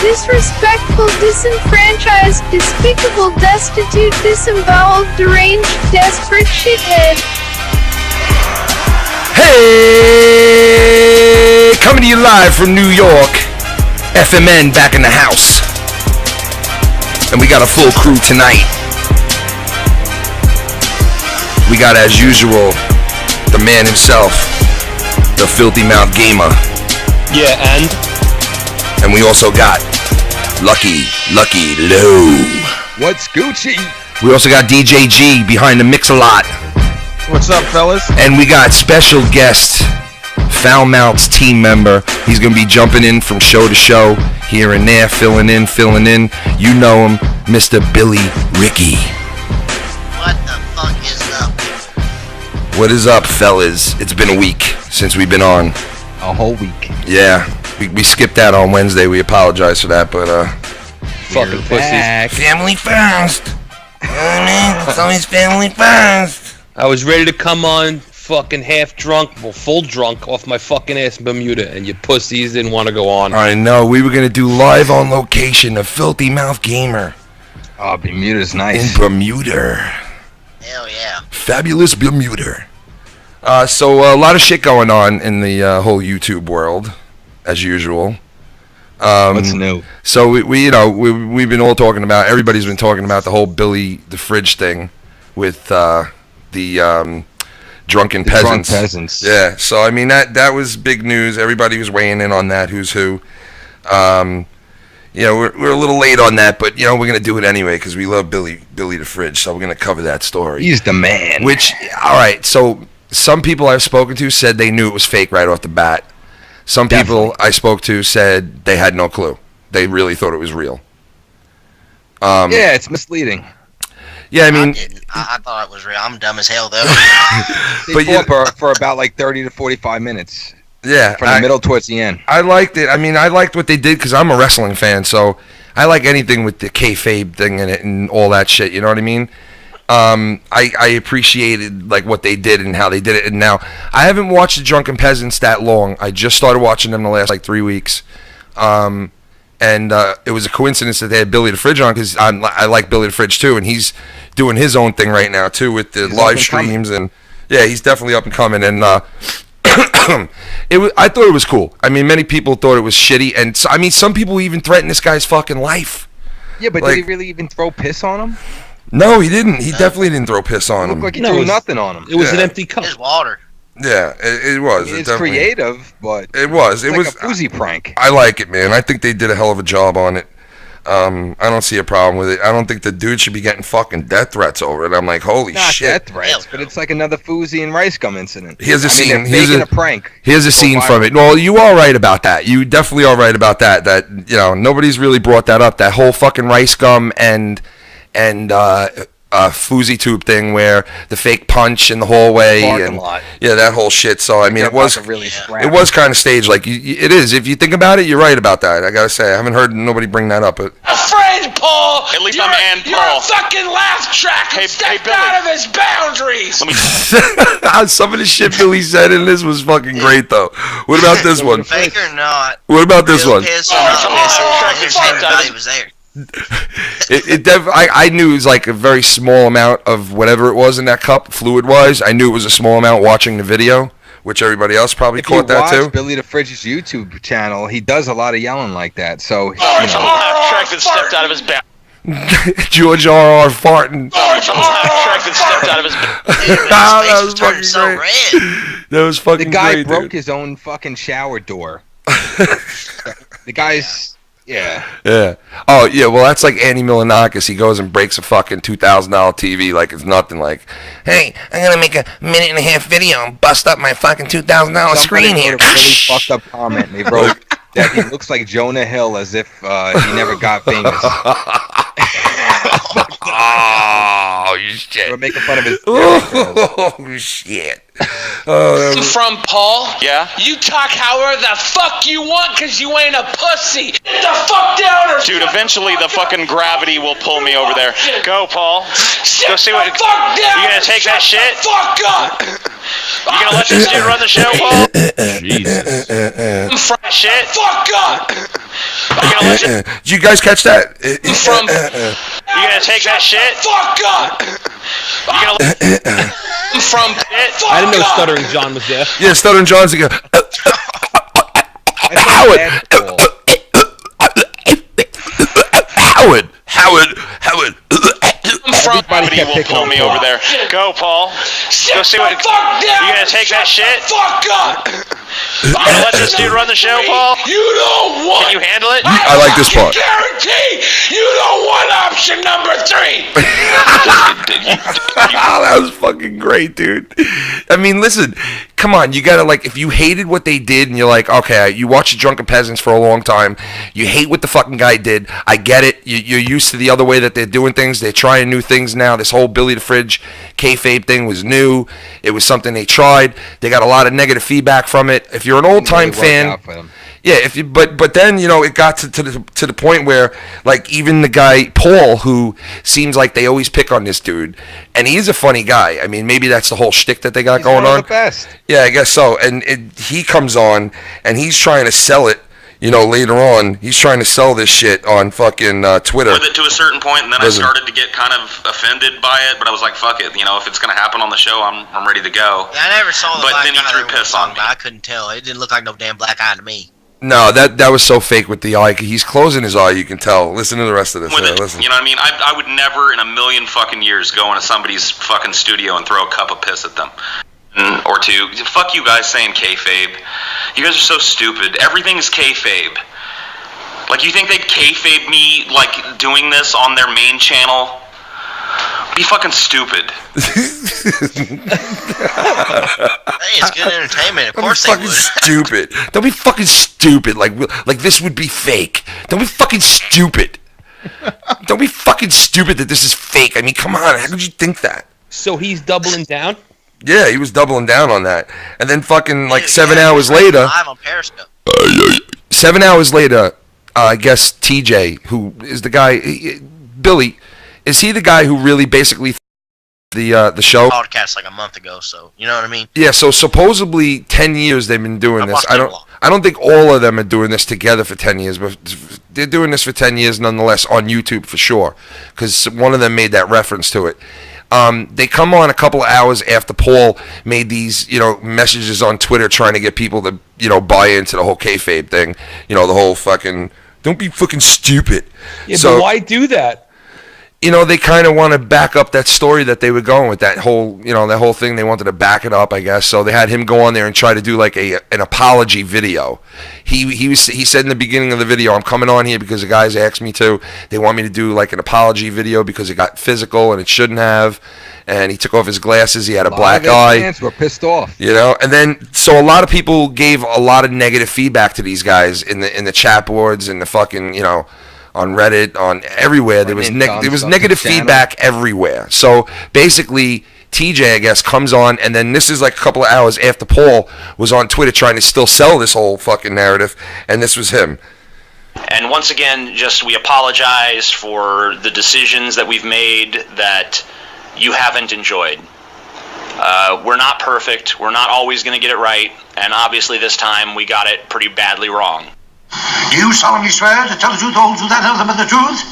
disrespectful, disenfranchised, despicable, destitute, disemboweled, deranged, desperate shithead. Hey! Coming to you live from New York. FMN back in the house. And we got a full crew tonight. We got, as usual, the man himself, the Filthy Mouth Gamer. Yeah, And we also got Lucky Lou. What's Gucci? We also got DJ G behind the mix-a-lot. What's up, fellas? And we got special guest, FoulMouths team member. He's going to be jumping in from show to show, here and there, filling in. You know him, Mr. Billy Ricky. What the fuck is up? What is up, fellas? It's been a week since we've been on. A whole week. Yeah, we skipped that on Wednesday. We apologize for that, but fucking pussies. Family first. You know what I mean? It's always family first. I was ready to come on fucking half drunk, well, full drunk off my fucking ass in Bermuda, and you pussies didn't want to go on. I know. We were going to do live on location, the Filthy Mouth Gamer. Oh, Bermuda's nice. In Bermuda. Hell yeah. Fabulous Bermuda. So a lot of shit going on in the whole YouTube world, as usual. What's new? So we've been all talking about. Everybody's been talking about the whole Billy the Fridge thing with the Drunken Peasants. Drunk Peasants. Yeah. So I mean that was big news. Everybody was weighing in on that. Who's who? We're a little late on that, but we're gonna do it anyway because we love Billy the Fridge. So we're gonna cover that story. He's the man. Which, all right. So some people I've spoken to said they knew it was fake right off the bat. Some people I spoke to said they had no clue. They really thought it was real. Yeah, it's misleading. Yeah, I mean, I thought it was real. I'm dumb as hell though. They fought for about like 30 to 45 minutes. Yeah, from the middle towards the end. I liked it. I mean, I liked what they did because I'm a wrestling fan, so I like anything with the kayfabe thing in it and all that shit. You know what I mean? I appreciated like what they did and how they did it. And now I haven't watched the Drunken Peasants that long. I just started watching them the last like 3 weeks. And it was a coincidence that they had Billy the Fridge on because I like Billy the Fridge too, and he's doing his own thing right now too with the live streams and yeah, he's definitely up and coming. And I thought it was cool. I mean, many people thought it was shitty, and I mean, some people even threatened this guy's fucking life. Yeah, but did he really even throw piss on him? No, he didn't. He definitely didn't throw piss on him. Looked like he threw nothing on him. It was an empty cup. It's water. Yeah, it was. I mean, it's creative, but it was. It was a boozy prank. I like it, man. I think they did a hell of a job on it. I don't see a problem with it. I don't think the dude should be getting fucking death threats over it. I'm like, holy shit. Not death threats, but it's like another Fousey and Rice Gum incident. Here's a scene. Here's a prank. Here's a scene from it. Well, you are right about that. You definitely are right about that. That nobody's really brought that up. That whole fucking Rice Gum and Fousey tube thing where the fake punch in the hallway and lot. Yeah, that whole shit. So I mean, it was kind of staged. Like it is. If you think about it, you're right about that. I gotta say, I haven't heard nobody bring that up. But afraid, Paul. At least I'm and Paul. You're a fucking laugh track. Hey, stepped out of his boundaries. Some of the shit Billy said in this was fucking great, though. What about this one? Fake or not? What about this one? Piss or not piss, everybody was there. I knew it was like a very small amount of whatever it was in that cup, fluid-wise. I knew it was a small amount watching the video, which everybody else probably caught that too. If you watch Billy the Fridge's YouTube channel, he does a lot of yelling like that. So track that stepped out of his back. George R.R. farting. Track that stepped out of his back. That was fucking so great. That was fucking great. The guy broke dude. his own fucking shower door. The guy's. Yeah. Oh, yeah. Well, that's like Andy Milonakis. He goes and breaks a fucking $2,000 TV like it's nothing. Like, hey, I'm gonna make a minute and a half video and bust up my fucking $2,000 screen here. Somebody wrote a really fucked up comment. And they wrote that he looks like Jonah Hill as if he never got famous. Oh shit! We're making fun of his. Oh shit! From Paul? Yeah? You talk however the fuck you want because you ain't a pussy. Get the fuck down or Dude, eventually the fucking gravity will pull me over there. Go, Paul. Go see what. Fuck down. You gonna take that shit? Fuck up. You gonna let this dude run the show, Paul? Jesus. Shit. Fuck up. Did you guys catch that? From you gonna take that shit? Fuck up! From it. I didn't know Stuttering John was there. Yeah, Stuttering John's again. Howard. Somebody will pull me over there. Go, Paul. Go see what. You gonna take that shit? Fuck up! You gonna let this dude run the show, Paul? You don't want. Can you handle it? I like this part. Guarantee you don't want option number 3. That was fucking great, dude. I mean, listen, come on, you gotta, like, if you hated what they did and you're like, okay, you watched Drunken Peasants for a long time, you hate what the fucking guy did, I get it, you're used to the other way that they're doing things, they're trying new things now, this whole Billy the Fridge kayfabe thing was new, it was something they tried, they got a lot of negative feedback from it. If you're an old-time fan... Yeah, if you but then it got to the point where, like, even the guy Paul, who seems like they always pick on this dude, and he's a funny guy. I mean, maybe that's the whole shtick that they got going on. The best. Yeah, I guess so. And he comes on and he's trying to sell it. Later on, he's trying to sell this shit on fucking Twitter. With it to a certain point, and then I started to get kind of offended by it, but I was like, fuck it. If it's going to happen on the show, I'm ready to go. Yeah, I never saw the But black then he eye threw when piss it was on me. but I couldn't tell. It didn't look like no damn black eye to me. No, that was so fake with the eye. He's closing his eye, you can tell. Listen to the rest of this. With it, listen. you know what I mean? I would never in a million fucking years go into somebody's fucking studio and throw a cup of piss at them. Or two. Fuck you guys saying kayfabe. You guys are so stupid. Everything is kayfabe. Like, you think they'd kayfabe me, like, doing this on their main channel? Be fucking stupid. Hey, it's good entertainment. Of course they fucking would. stupid. Don't be fucking stupid. Like this would be fake. Don't be fucking stupid. Don't be fucking stupid that this is fake. I mean, come on. How could you think that? So he's doubling down? Yeah, he was doubling down on that. And then fucking, like, 7 hours later... Live on Periscope. 7 hours later, I guess TJ, who is the guy... Billy, is he the guy who really basically... the show Podcast like a month ago, so you know what I mean. Yeah, so supposedly 10 years they've been doing this. I don't think all of them are doing this together for 10 years, but they're doing this for 10 years nonetheless on YouTube for sure, because one of them made that reference to it. They come on a couple of hours after Paul made these, messages on Twitter trying to get people to, buy into the whole kayfabe thing. The whole fucking, don't be fucking stupid. Yeah, so, but why do that? They kind of want to back up that story that they were going with, that whole, that whole thing. They wanted to back it up, I guess. So they had him go on there and try to do like an apology video. He said in the beginning of the video, I'm coming on here because the guys asked me to. They want me to do like an apology video because it got physical and it shouldn't have. And he took off his glasses. He had a black eye. Fans were pissed off. And then so a lot of people gave a lot of negative feedback to these guys in the chat boards and the fucking on Reddit, on everywhere. There was negative feedback everywhere. So basically, TJ, I guess, comes on, and then this is like a couple of hours after Paul was on Twitter trying to still sell this whole fucking narrative, and this was him. And once again, we apologize for the decisions that we've made that you haven't enjoyed. We're not perfect. We're not always going to get it right, and obviously this time we got it pretty badly wrong. Do you solemnly swear to tell the truth, the whole truth, and nothing but the truth?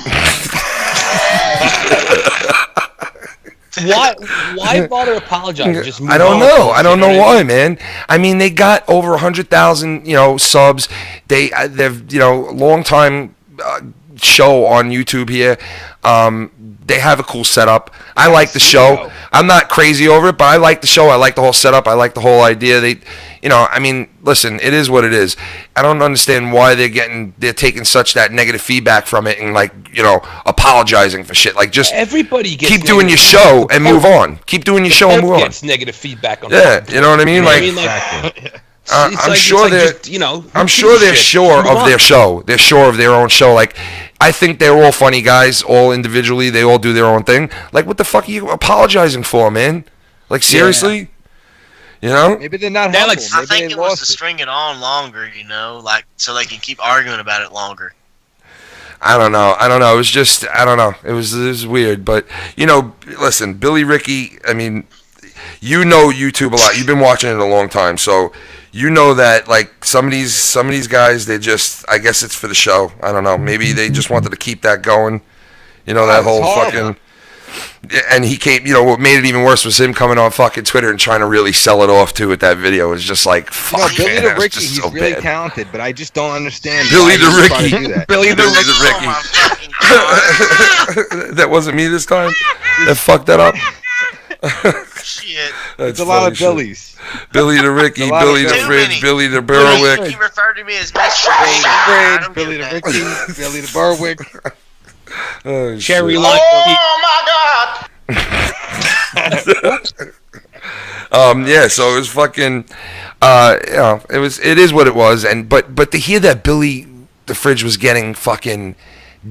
Why bother apologizing? Just move I don't on. know. I don't know why, man. I mean, they got over 100,000, subs. They've long time show on YouTube here. They have a cool setup. I like the show. I'm not crazy over it, but I like the show. I like the whole setup. I like the whole idea. Listen, it is what it is. I don't understand why they're taking such that negative feedback from it and apologizing for shit. Like, just everybody gets keep doing your show and move on. Keep doing your show and move on. Gets negative feedback on. Yeah, you know what I mean? I'm sure they're sure of their show. They're sure of their own show. Like, I think they're all funny guys, all individually. They all do their own thing. Like, what the fuck are you apologizing for, man? Like, seriously? Yeah. Maybe they're not humble. I think it was to string it on longer, so they can keep arguing about it longer. I don't know. It was just, I don't know. It was weird. But, listen, Billy Ricky, I mean, you know YouTube a lot. You've been watching it a long time, so you know that like some of these guys, they just, I guess it's for the show. I don't know. Maybe they just wanted to keep that going. You know, that whole fucking. And he came, you know, what made it even worse was him coming on fucking Twitter and trying to really sell it off too with that video. It was just like, fuck, Billy man, the it was Ricky, just he's so really bad. talented, but I just don't understand. Billy why the he's trying to Ricky. do that. Billy the Ricky. That wasn't me this time. That fucked that up. Shit. It's a lot of Billys. Billy the Ricky, Billy the Fridge, Billy the Berwick. He referred to me as Mr. Fridge, Billy the Ricky, Billy the Berwick. Oh, Cherry shit. Lucky. Oh my God! Yeah, so it was fucking, you know, it is what it was, and but to hear that Billy the Fridge was getting fucking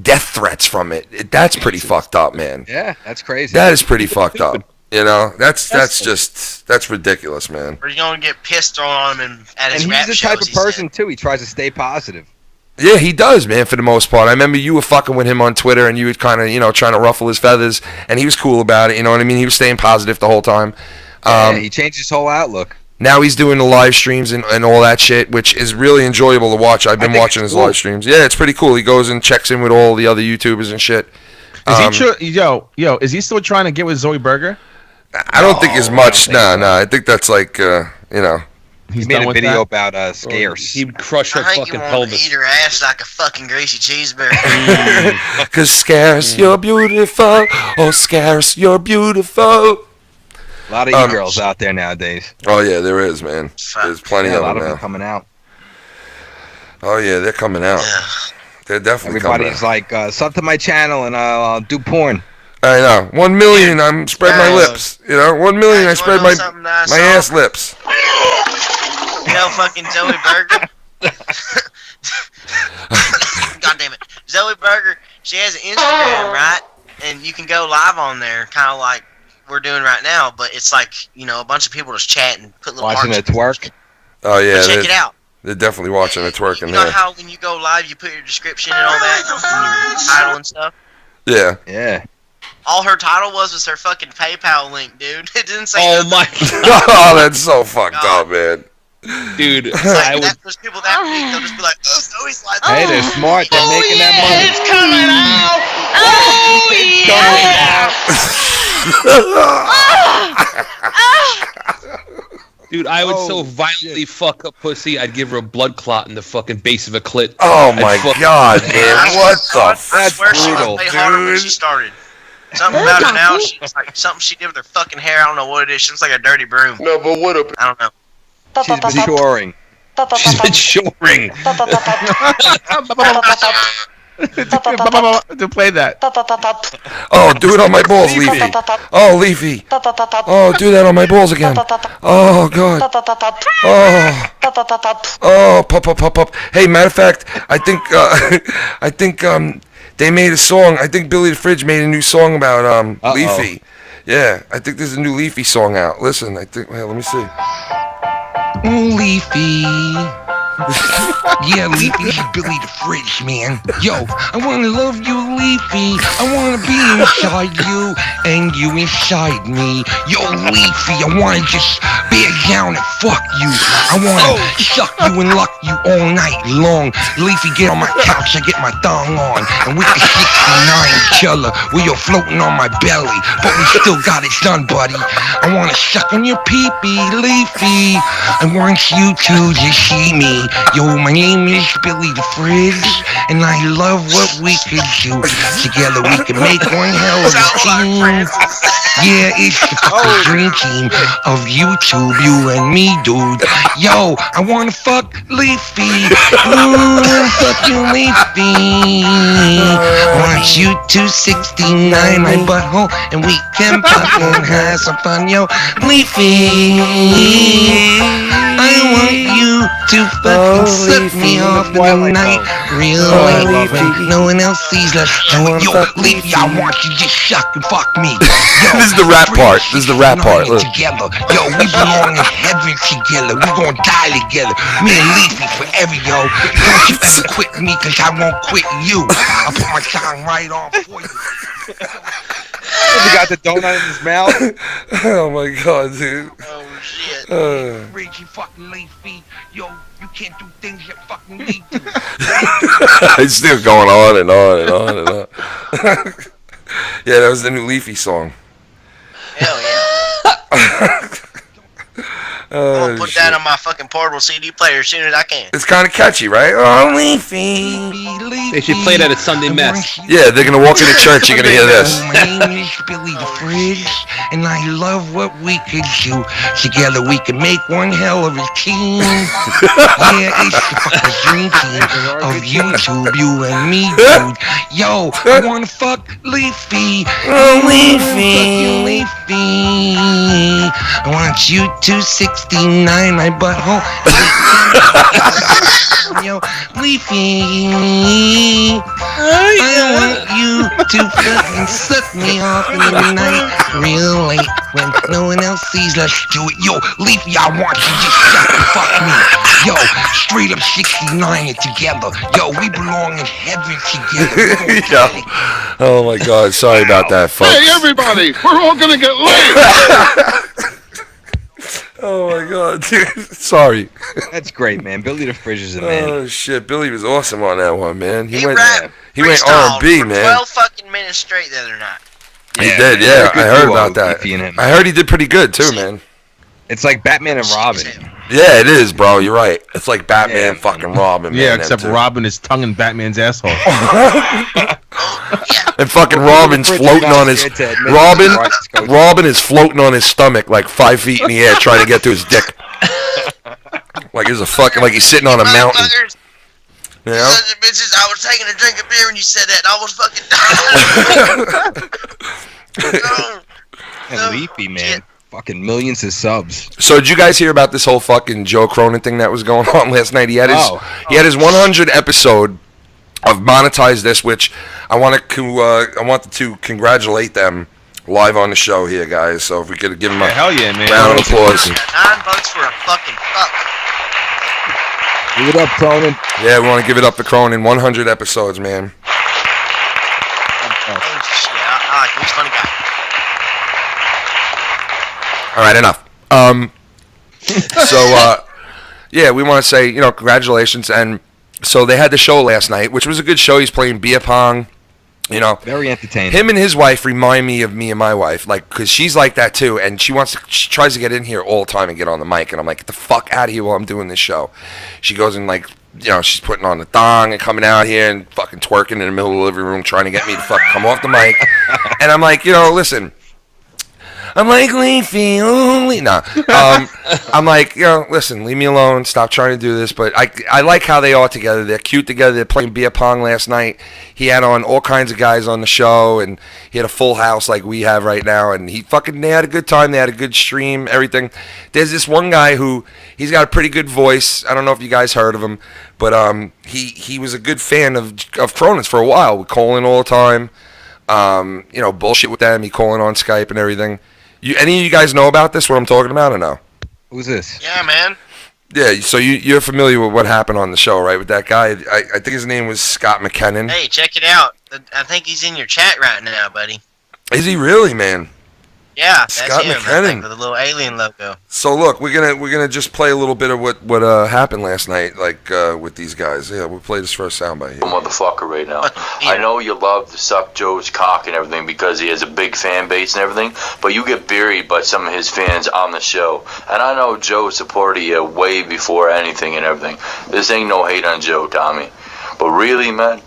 death threats from it, that's pretty fucked up, man. Yeah, that's crazy. That is pretty fucked up. You know, that's ridiculous, man. Or you're gonna get pissed thrown on him at his And rap he's the type shows, of he said. person too. He tries to stay positive. Yeah, he does, man, for the most part. I remember you were fucking with him on Twitter, and you were kind of, you know, trying to ruffle his feathers, and he was cool about it, you know what I mean? He was staying positive the whole time. Yeah, he changed his whole outlook. Now he's doing the live streams and all that shit, which is really enjoyable to watch. I've been watching his live streams. Yeah, it's pretty cool. He goes and checks in with all the other YouTubers and shit. Is he yo, is he still trying to get with Zoe Berger? I don't think as much. No. I think that's like, you know. He made a video about scarce. He'd crush her I think fucking you want to pelvis. eat her ass like a fucking greasy cheeseburger. Cause scarce, you're beautiful. Oh, scarce, you're beautiful. A lot of e-girls out there nowadays. Oh yeah, there is, man. There's plenty Yeah, of a lot them of now. them coming out. Oh yeah, they're coming out. They're definitely coming out. Everybody's like, sub to my channel and I'll do porn. I know. 1 million, I'm spread my lips. You know, 1 million, I spread my ass lips. You know, fucking Zoe Berger. God damn it, Zoe Berger. She has an Instagram, right? And you can go live on there, kind of like we're doing right now. But it's like, you know, a bunch of people just chatting, put little Watching hearts. it twerk. Oh yeah, Check it out. They're definitely watching it twerking You know there. how when you go live, you put your description and all that, and your title and stuff. Yeah. Yeah. All her title was her fucking PayPal link, dude. It didn't say. Oh my God. Oh, that's so fucked up, man. Dude, It's like there's people that weak, they'll just be like, oh, Zoe's like, Hey, they're smart. They're making that money. It's coming out! Dude, I would so violently fuck a pussy, I'd give her a blood clot in the fucking base of a clit. Oh I'd my fuck- God, man. What the I f- swear she brutal, was way harder when she started. Something about her now, she's like something she did with her fucking hair. I don't know what it is. She looks like a dirty broom. No, but what up? I don't know. She's maturing. She's maturing. To play that. Oh, do it on my balls, Leafy. Oh, Leafy. Oh, do that on my balls again. Oh, God. Oh, pop. Hey, matter of fact, I think they made a song. I think Billy the Fridge made a new song about Leafy. Yeah, I think there's a new Leafy song out. Listen, I think. Well, let me see. Leafy. Yeah, Leafy, this is Billy the Fridge, man. Yo, I wanna love you, Leafy. I wanna be inside you, and you inside me. Yo, Leafy, I wanna just bear down and fuck you. I wanna suck you and luck you all night long. Leafy, get on my couch, I get my thong on, and we can 69 each other. We are floating on my belly, but we still got it done, buddy. I wanna suck on your pee-pee, Leafy. I want you to just see me. Yo, my name is Billy the Fridge, and I love what we could do. Together we can make one hell of a team. Yeah, it's the fucking dream team of YouTube, you and me, dude. Yo, I wanna fuck Leafy. Fuck you, Leafy. I want you to 69 my butthole, and we can fucking have some fun, yo. Leafy, I want you to fucking slip me off in the night, real late, when no one else sees us. Yo, Leafy, I want you to just suck and fuck me. Yo, This is the rap part. This is the rap part. Look. Together. Yo, we belong in heaven together. We gonna die together. Me and Leafy forever, yo. Don't you ever quit me, cause I won't quit you. I'll put my tongue right on for you. He got the donut in his mouth. Oh my god, dude. Oh shit. Reggie fucking Leafy. Yo, you can't do things you fucking need to. It's still going on and on and on and on. Yeah, that was the new Leafy song. Hell yeah. I'm gonna put that on my fucking portable CD player as soon as I can. It's kind of catchy, right? Oh, Leafy. They should play that at Sunday Mess. Yeah, they're gonna walk into church. You're gonna hear this. My name is Billy the Fridge, and I love what we could do. Together we can make one hell of a team. Yeah, it's the fucking dream team of YouTube, you and me, dude. Yo, I wanna fuck Leafy. Oh, Leafy. Leafy. I want you to 69 my butthole. Yo, Leafy. I want you to fucking suck me off in the night real late when no one else sees. Let's do it. Yo, Leafy, I want you just suck and fuck me. Yo, straight up 69 it together. Yo, we belong in heaven together. Yo. Oh my god, sorry about that, folks. Hey, everybody, we're all gonna get laid. Oh my god, dude. Sorry. That's great, man. Billy the Fridge is a man. Oh shit, Billy was awesome on that one, man. He went freestyled R&B, for man. 12 fucking minutes straight the other night. He did, yeah. I heard about that. Leafy and him. I heard he did pretty good too, man. It's like Batman and Robin. Yeah, it is, bro. You're right. It's like Batman fucking Robin, man. Yeah, except Robin is tonguing Batman's asshole. And fucking Robin's floating on his Robin is floating on his stomach like 5 feet in the air trying to get to his dick. Like he's he's sitting on a mountain. You know? Sons of bitches, I was taking a drink of beer when you said that, and I was fucking dying. And Leafy, man. Fucking millions of subs. So did you guys hear about this whole fucking Joe Cronin thing that was going on last night? He had his 100 episode of Monetize This, which I wanted to congratulate them live on the show here, guys. So if we could give them a hell yeah, man. round of applause. 9 bucks for a fucking fuck. Give it up, Cronin. Yeah, we want to give it up to Cronin. 100 episodes, man. Oh shit, I like him. He's a funny guy. All right, enough. Yeah, we want to say, congratulations. And so they had the show last night, which was a good show. He's playing beer pong, Very entertaining. Him and his wife remind me of me and my wife, because she's like that too, and she tries to get in here all the time and get on the mic, and I'm like, get the fuck out of here while I'm doing this show. She goes and she's putting on the thong and coming out here and fucking twerking in the middle of the living room trying to get me to fuck come off the mic. And I'm like, listen. I'm like, Leafy, no. I'm like, listen, leave me alone. Stop trying to do this. But I like how they are together. They're cute together. They're playing beer pong last night. He had on all kinds of guys on the show, and he had a full house like we have right now. And they had a good time. They had a good stream, everything. There's this one guy he's got a pretty good voice. I don't know if you guys heard of him, but he was a good fan of Cronin's for a while. We call in all the time. Bullshit with them. He calling on Skype and everything. Any of you guys know about this, what I'm talking about, or no? Who's this? Yeah, man. Yeah, so you're familiar with what happened on the show, right, with that guy? I think his name was Scott McKinnon. Hey, check it out. I think he's in your chat right now, buddy. Is he really, man? Yeah, that's Scott him, McKinnon. I think, with the little alien logo. So look, we're gonna just play a little bit of what happened last night, with these guys. Yeah, we'll play this first soundbite here. Motherfucker right now. I know you love to suck Joe's cock and everything because he has a big fan base and everything, but you get buried by some of his fans on the show. And I know Joe supported you way before anything and everything. This ain't no hate on Joe, Tommy. But really, man,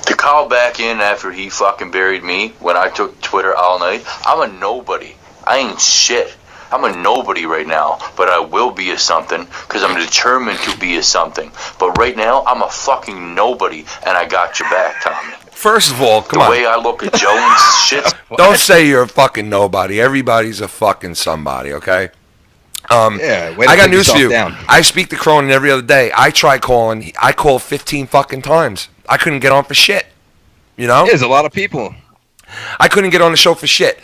to call back in after he fucking buried me when I took Twitter all night, I'm a nobody. I ain't shit. I'm a nobody right now, but I will be a something because I'm determined to be a something. But right now, I'm a fucking nobody, and I got your back, Tommy. First of all, come on. The way I look at Joe and shit. Don't say you're a fucking nobody. Everybody's a fucking somebody, okay? I got news for you. Down. I speak to Cronin every other day. I try calling. I called 15 fucking times. I couldn't get on for shit. There's a lot of people. I couldn't get on the show for shit.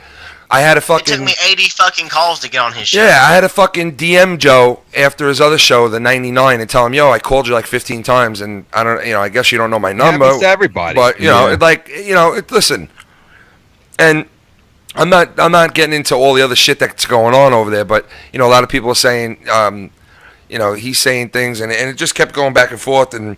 I had a fucking. It took me 80 fucking calls to get on his show. Yeah, I had to fucking DM Joe after his other show, the 99, and tell him, yo, I called you like 15 times, and I don't, I guess you don't know my number. It happens to everybody. But listen, And I'm not getting into all the other shit that's going on over there, but a lot of people are saying, he's saying things, and it just kept going back and forth. And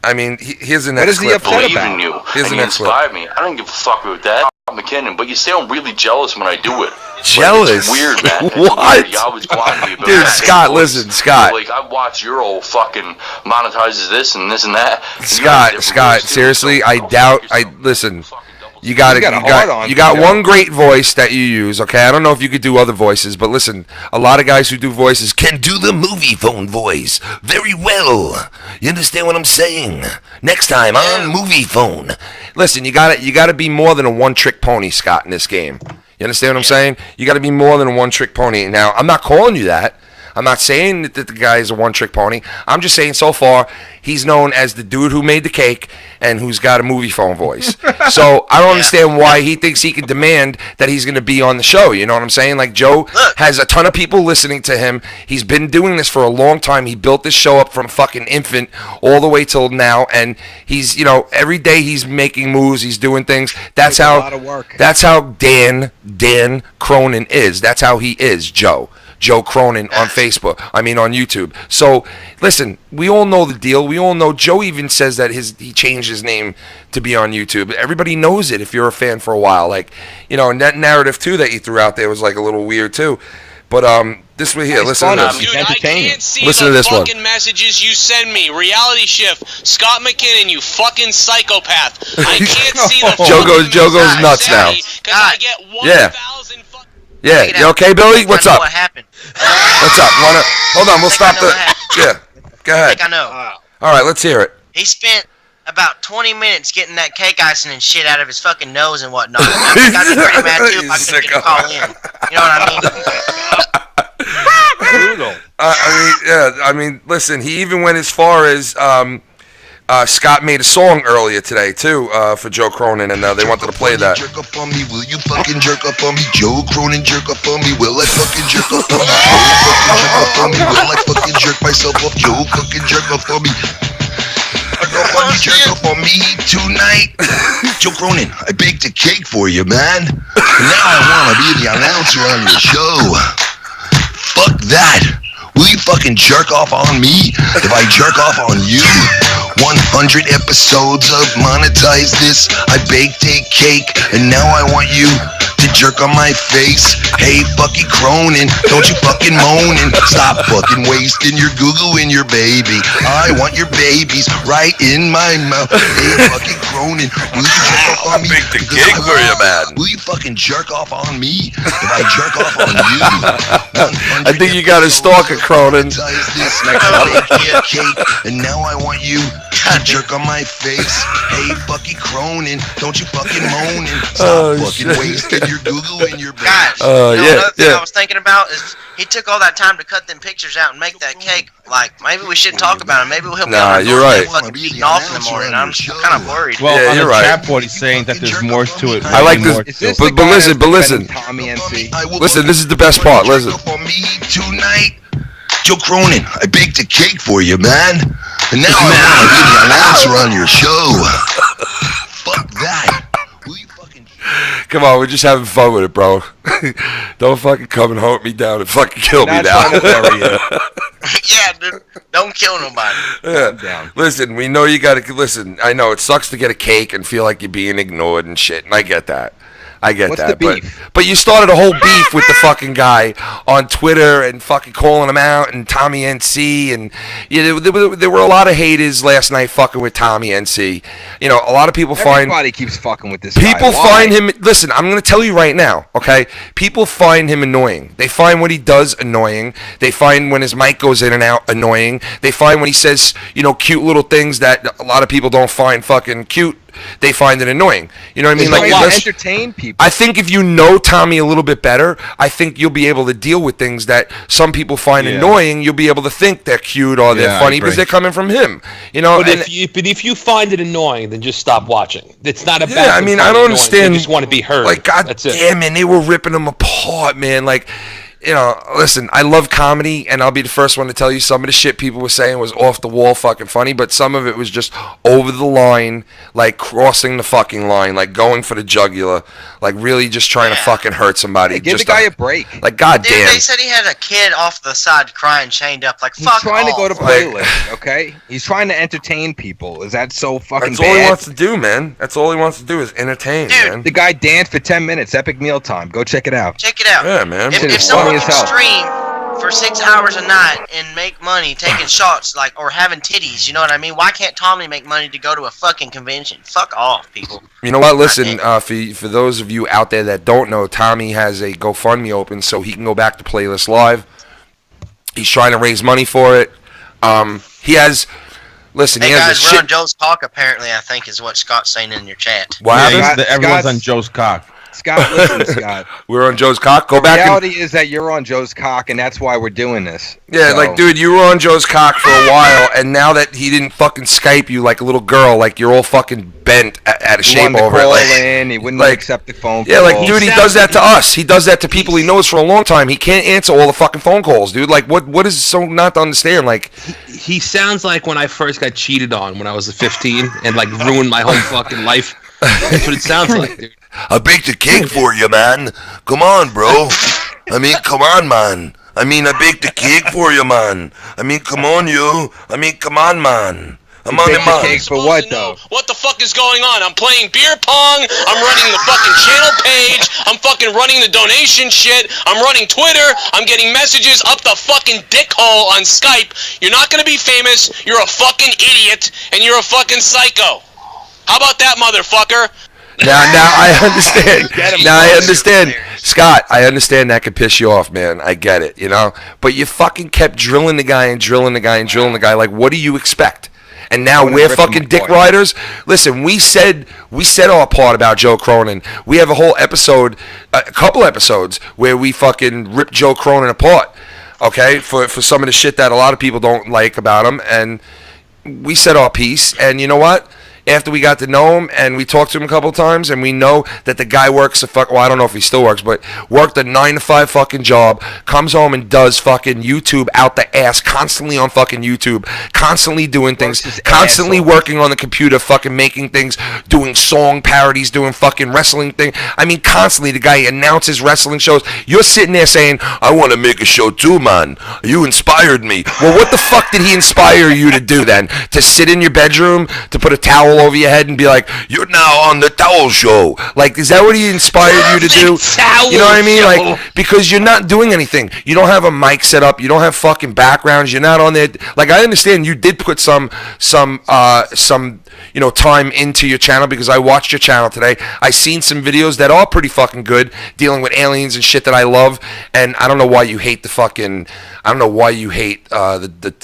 I mean, here's the next clip. What is he upset about? You. Here's the you next inspired clip. me. I don't give a fuck with that, McKinnon. But you say I'm really jealous when I do it. Jealous? Like, it's weird, man. What? You always go on me about Dude, that. Scott, listen, Scott. Like, I watch your old fucking monetizes this and this and that. Scott, seriously, listen. You got one great voice that you use, okay? I don't know if you could do other voices, but listen, a lot of guys who do voices can do the movie phone voice very well. You understand what I'm saying? Next time on movie phone. Listen, you gotta be more than a one-trick pony, Scott, in this game. You understand what I'm saying? You gotta be more than a one-trick pony. Now, I'm not calling you that. I'm not saying that the guy is a one-trick pony. I'm just saying so far he's known as the dude who made the cake and who's got a movie phone voice. So I don't understand why he thinks he can demand that he's going to be on the show. You know what I'm saying? Like, Joe has a ton of people listening to him. He's been doing this for a long time. He built this show up from fucking infant all the way till now, and he's, every day he's making moves. He's doing things. That's how. A lot of work. That's how Dan Cronin is. That's how he is, Joe Cronin on Facebook. I mean, on YouTube. So, listen, we all know the deal. We all know. Joe even says that he changed his name to be on YouTube. Everybody knows it if you're a fan for a while. Like, and that narrative, too, that you threw out there was, like, a little weird, too. But, this way here, listen to this. Dude, I can't see listen the to this fucking one. messages you send me. Reality Shift, Scott McKinnon, you fucking psychopath. I can't see the Joe goes nuts now. I get 1,000 Yeah, you okay, Billy? What's up? What happened? What's up? Hold on, we'll stop the. Yeah, go ahead. I think I know. All right, let's hear it. He spent about 20 minutes getting that cake icing and shit out of his fucking nose and whatnot. I think I'd be pretty mad too if I couldn't get a call in. You know what I mean? Brutal. I mean, listen. He even went as far as Scott made a song earlier today too for Joe Cronin, and they wanted to play that. Jerk up on me, will you fucking jerk up on me? Joe Cronin, jerk up on me, will I fucking jerk up on me? Joe fucking jerk up on me, will I fucking jerk myself up? Joe fucking jerk up on me. I don't want you jerk up on me tonight. Joe Cronin, I baked a cake for you, man. And now I want to be the announcer on your show. Fuck that. Will you fucking jerk off on me if I jerk off on you? 100 episodes of Monetize This. I baked a cake, and now I want you to jerk on my face. Hey, fucking Cronin, don't you fucking moaning. Stop fucking wasting your Google and your baby. I want your babies right in my mouth. Hey, fucking Cronin, will you jerk off on me? I baked a cake for you, man. Will you fucking jerk off on me if I jerk off on you? I think you got a stalker, Cronin. And now I want you to jerk on my face. Hey, fucking Cronin, don't you fucking moaning. Stop fucking wasting your Google and your guys. Another thing I was thinking about is he took all that time to cut them pictures out and make that cake. Like, maybe we shouldn't talk about it. Maybe he'll be on you're right. fucking beating off in the morning. I'm kind of worried. Well, on the chat board, he's saying that there's more to it. I like this, but listen. Tommy NC. Listen, this is the best part. Listen. Tonight, Joe Cronin, I baked a cake for you, man. And now I want to be the announcer on your show. Fuck that. Come on, we're just having fun with it, bro. Don't fucking come and hunt me down and fucking kill me now. Yeah, dude. Don't kill nobody. Yeah. Listen, we know you gotta listen. I know it sucks to get a cake and feel like you're being ignored and shit, and I get that. What's that. But you started a whole beef with the fucking guy on Twitter and fucking calling him out and Tommy NC and there were a lot of haters last night fucking with Tommy NC. A lot of people Everybody keeps fucking with this people guy. find him. Listen, I'm gonna tell you right now, okay? People find him annoying. They find what he does annoying. They find when his mic goes in and out annoying. They find when he says cute little things that a lot of people don't find fucking cute. They find it annoying. You know what I mean? Like, entertain people. I think if you know Tommy a little bit better, I think you'll be able to deal with things that some people find annoying. You'll be able to think they're cute or they're funny because they're coming from him. But if you find it annoying, then just stop watching. It's not a bad thing. I mean, I don't understand. You just want to be heard. Like, God damn it, they were ripping him apart, man. Like, you know, listen, I love comedy, and I'll be the first one to tell you some of the shit people were saying was off the wall fucking funny, but some of it was just over the line, like crossing the fucking line, like going for the jugular, like really just trying to fucking hurt somebody. Hey, give just the guy a break. Like, goddamn. Dude, they said he had a kid off the side crying, chained up. Like, fuck He's trying off. to go to playlist, okay? He's trying to entertain people. Is that so fucking That's bad? all he wants to do, man. That's all he wants to do is entertain, man. The guy danced for 10 minutes. Epic mealtime. Go check it out. Check it out. Yeah, man. If someone can stream for 6 hours a night and make money taking shots, like, or having titties, you know what I mean? Why can't Tommy make money to go to a fucking convention? Fuck off, people. You know what? Listen, for those of you out there that don't know, Tommy has a GoFundMe open so he can go back to Playlist Live. He's trying to raise money for it. He has... Listen, hey he has guys, a we're shit... on Joe's cock, apparently, I think is what Scott's saying in your chat. What Yeah, happened? everyone's on Joe's cock. Scott, listen, Scott. We're on Joe's cock. Go The back and... reality is that you're on Joe's cock, and that's why we're doing this. Yeah, So- like, dude, you were on Joe's cock for a while, and now that he didn't fucking Skype you like a little girl, like you're all fucking bent out of He shape wanted to over it. call Like, in, he wouldn't like- accept the phone yeah, call. like, dude, he does that to us. He does that to people he knows for a long time. He can't answer all the fucking phone calls, dude. Like, what is so not to understand? Like, He sounds like when I first got cheated on when I was 15 and like ruined my whole fucking life. That's what it sounds like, dude. I baked a cake for you, man. Come on, bro. I mean, come on, man. I mean, I baked a cake for you, man. I mean, come on, you. I mean, come on, man. I'm on the man. Cake for what, though? What the fuck is going on? I'm playing beer pong. I'm running the fucking channel page. I'm fucking running the donation shit. I'm running Twitter. I'm getting messages up the fucking dick hole on Skype. You're not gonna be famous. You're a fucking idiot, and you're a fucking psycho. How about that, motherfucker? Now I understand. Now I understand. Scott, I understand that could piss you off, man. I get it, you know? But you fucking kept drilling the guy and drilling the guy and drilling the guy. Like, what do you expect? And now we're fucking dick riders. Listen, we said our part about Joe Cronin. We have a whole episode, a couple episodes where we fucking rip Joe Cronin apart. Okay, for some of the shit that a lot of people don't like about him, and we said our piece. And you know what? After we got to know him and we talked to him a couple times, and we know that the guy works I don't know if he still works, but worked a 9-to-5 fucking job, comes home and does fucking YouTube out the ass, constantly on fucking YouTube, constantly doing things, constantly working on the computer, fucking making things, doing song parodies, doing fucking wrestling thing. I mean, constantly the guy announces wrestling shows. You're sitting there saying, I want to make a show too, man. You inspired me. Well, what the fuck did he inspire you to do then? To sit in your bedroom, to put a towel over your head and be like, you're now on the towel show. Like, is that what he inspired you to do? You know what I mean? Like, because you're not doing anything. You don't have a mic set up. You don't have fucking backgrounds. You're not on there. Like, I understand you did put some you know, time into your channel, because I watched your channel today. I seen some videos that are pretty fucking good, dealing with aliens and shit that I love. And I don't know why you hate the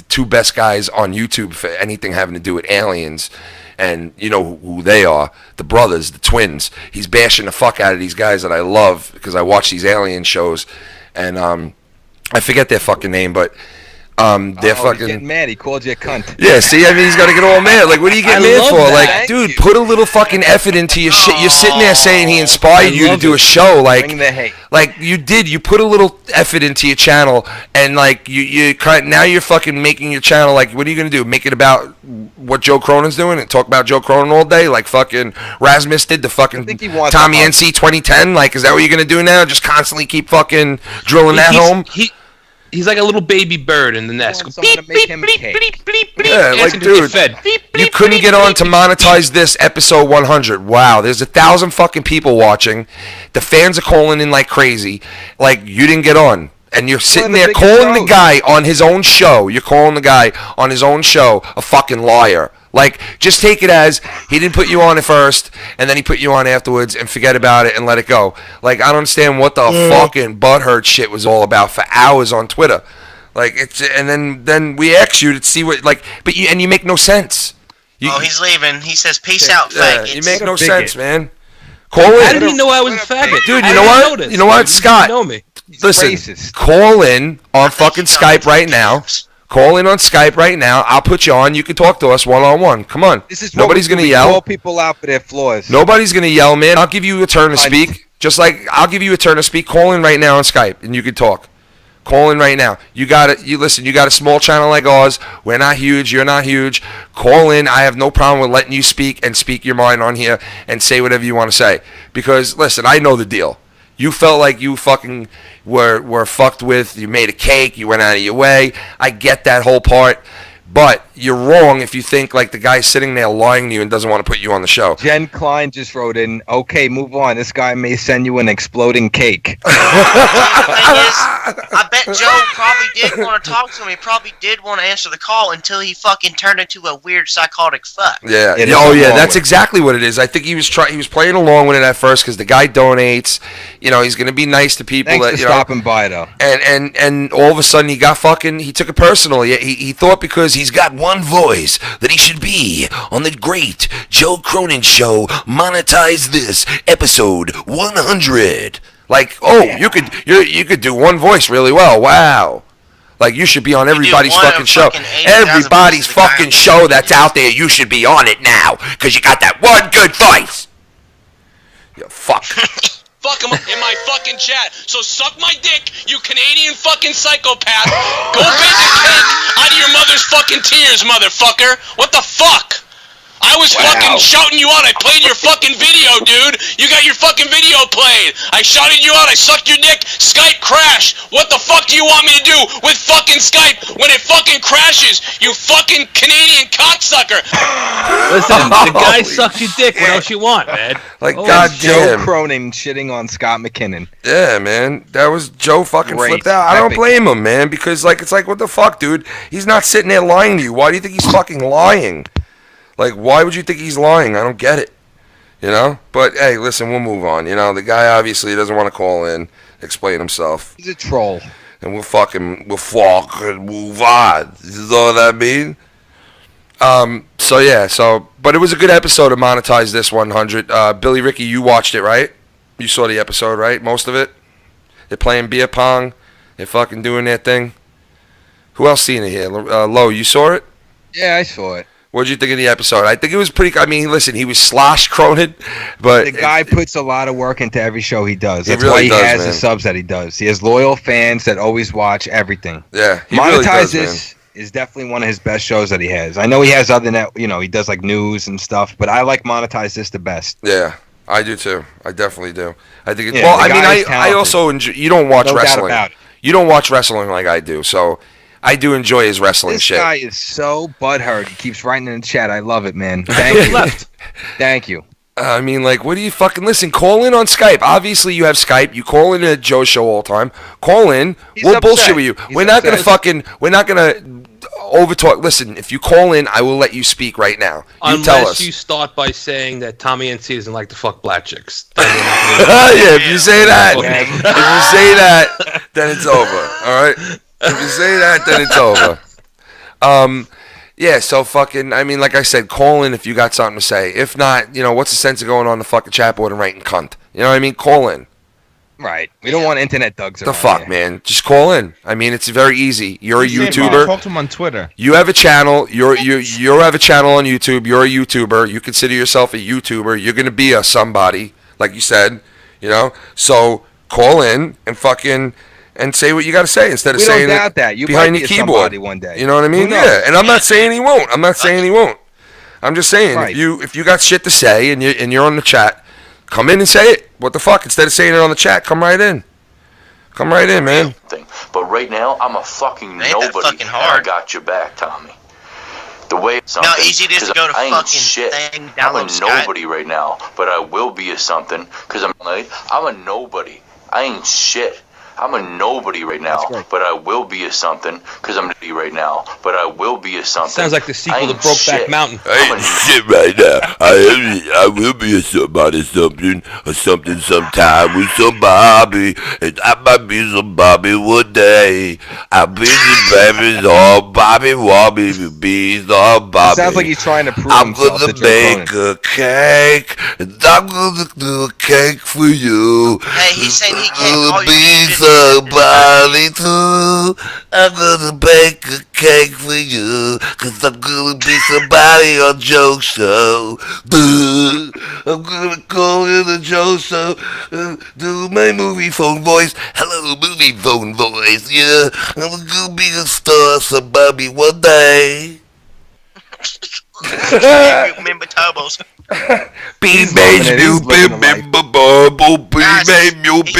two best guys on YouTube for anything having to do with aliens. And you know who they are, the brothers, the twins. He's bashing the fuck out of these guys that I love because I watch these alien shows, and I forget their fucking name, but they're fucking He's getting mad. He called you a cunt. Yeah, see, I mean, he's got to get all mad. Like, what are you getting mad for? Like, dude, put a little fucking effort into your shit. You're sitting there saying he inspired you to do a show. Like, Bring the hate. Like, you did. You put a little effort into your channel, and like now you're fucking making your channel. Like, what are you gonna do? Make it about what Joe Cronin's doing and talk about Joe Cronin all day, like fucking Rasmus did the fucking Tommy NC 2010. Like, is that what you're gonna do now? Just constantly keep fucking drilling that home? He's like a little baby bird in the nest. Beep, beep, beep, beep, beep, beep. Yeah, like, Asking to get dude, fed. you couldn't get on to monetize this episode 100. Wow, there's 1,000 fucking people watching. The fans are calling in like crazy. Like, you didn't get on. And you're sitting there calling the guy on his own show. You're calling the guy on his own show a fucking liar. Like, just take it as he didn't put you on at first, and then he put you on afterwards, and forget about it and let it go. Like, I don't understand what the fucking butthurt shit was all about for hours on Twitter. Like, it's, and then we ask you to see what, like, but you make no sense. He's leaving. He says, "Peace out, faggots." You make no sense, man. Call in. How did he know I was a faggot? Dude, you know what? You know what, Scott? Know me. Listen, call in on fucking Skype right now. Call in on Skype right now. I'll put you on. You can talk to us one-on-one. Come on. Nobody's going to yell. Call people out for their flaws. Nobody's going to yell, man. I'll give you a turn to speak. Just like I'll give you a turn to speak. Call in right now on Skype, and you can talk. Call in right now. You got it. You listen. You got a small channel like ours. We're not huge. You're not huge. Call in. I have no problem with letting you speak and speak your mind on here and say whatever you want to say. Because listen, I know the deal. You felt like you fucking were fucked with. You made a cake. You went out of your way. I get that whole part. But you're wrong if you think like the guy's sitting there lying to you and doesn't want to put you on the show. Jen Klein just wrote in, okay, move on. This guy may send you an exploding cake. The thing is, I bet Joe probably did want to talk to him. He probably did want to answer the call until he fucking turned into a weird psychotic fuck. Yeah. Oh yeah, that's exactly what it is. I think he was playing along with it at first because the guy donates. You know, he's gonna be nice to people. Thanks that for you know, stopping by though. And all of a sudden he took it personally. He thought because he's got one voice that he should be on the great Joe Cronin show. Monetize this episode 100. Like, oh, you could do one voice really well. Wow. Like you should be on everybody's fucking show. Everybody's fucking show that's out there. You should be on it now because you got that one good voice. You fuck. Fuck him in my fucking chat. So suck my dick, you Canadian fucking psychopath. Go bake a cake out of your mother's fucking tears, motherfucker. What the fuck? I was fucking shouting you out. I played your fucking video, dude. You got your fucking video played. I shouted you out. I sucked your dick. Skype crashed. What the fuck do you want me to do with fucking Skype when it fucking crashes? You fucking Canadian cocksucker. Listen, the guy sucks your dick. What else you want, man? Like, Joe Cronin shitting on Scott McKinnon. Yeah, man. That was Joe fucking Great. flipped out. I don't blame him, man, because like it's like what the fuck, dude? He's not sitting there lying to you. Why do you think he's fucking lying? Like, why would you think he's lying? I don't get it. You know? But, hey, listen, we'll move on. You know, the guy obviously doesn't want to call in, explain himself. He's a troll. And we'll fucking move on. You know what I mean? But it was a good episode of Monetize This 100. Billy Ricky, you watched it, right? You saw the episode, right? Most of it? They're playing beer pong. They're fucking doing their thing. Who else seen it here? Lo, you saw it? Yeah, I saw it. What did you think of the episode? I think it was pretty. I mean, listen, he was slosh Cronin, but the guy puts a lot of work into every show he does. That's really why he does, has man. the subs that he does. He has loyal fans that always watch everything. Yeah, he Monetize really does, This is definitely one of his best shows that he has. I know he has other he does like news and stuff, but I like Monetize This the best. Yeah, I do too. I definitely do. I think it's Yeah, I also enjoy. You don't watch No doubt wrestling. about it. You don't watch wrestling like I do, so I do enjoy his wrestling This shit. guy is so butthurt. He keeps writing in the chat. I love it, man. Thank you. Thank you. I mean, like, what do you fucking listen? Call in on Skype. Obviously, you have Skype. You call in at Joe's show all the time. Call in. We'll bullshit with you. We're not gonna overtalk. Listen, if you call in, I will let you speak right now. You tell us. Unless you start by saying that Tommy NC doesn't like to fuck black chicks. Yeah, if you say that, then it's over. All right. If you say that, then it's over. Yeah, so fucking, I mean, like I said, call in if you got something to say. If not, what's the sense of going on the fucking chat board and writing cunt? You know what I mean? Call in. Right. We don't want internet thugs The around fuck, here. man? Just call in. I mean, it's very easy. You're a YouTuber. Talk to him on Twitter. You have a channel. You have a channel on YouTube. You're a YouTuber. You consider yourself a YouTuber. You're gonna be a somebody, like you said. So call in and fucking and say what you got to say instead of We saying don't doubt it that. You behind might the be a keyboard. somebody one day. You know what I mean? Who knows? Yeah. And I'm not saying he won't. I'm just saying Right. if you got shit to say and you're on the chat, come in and say it. What the fuck? Instead of saying it on the chat, come right in. Come right in, man. But right now, I'm a fucking nobody. And I got your back, Tommy. The way it's something. How easy it is to go to I ain't fucking shit. thing, I'm a download Skype. nobody right now, but I will be a something because I'm a nobody. I ain't shit. I'm a nobody right now, but I will be a something because I'm nobody right now, but I will be a something. Sounds like the sequel I to ain't Brokeback shit. Mountain. I ain't shit right now. I will be a somebody something or something sometime with somebody, and I might be somebody one day. I'll be the babies all Bobby Wobby bees all Bobby. Sounds like he's trying to prove I'm himself gonna to Joe make Cronin. a cake, and I'm gonna do a cake for you. Hey, he's saying he can't Gonna call you be bitch. somebody too. I'm gonna bake a cake for you, 'cause I'm gonna be somebody on Joe Show. I'm gonna call in the Joe Show, do my movie phone voice. Hello, movie phone voice, yeah. I'm gonna be a star, somebody one day. Remember Tobos. He's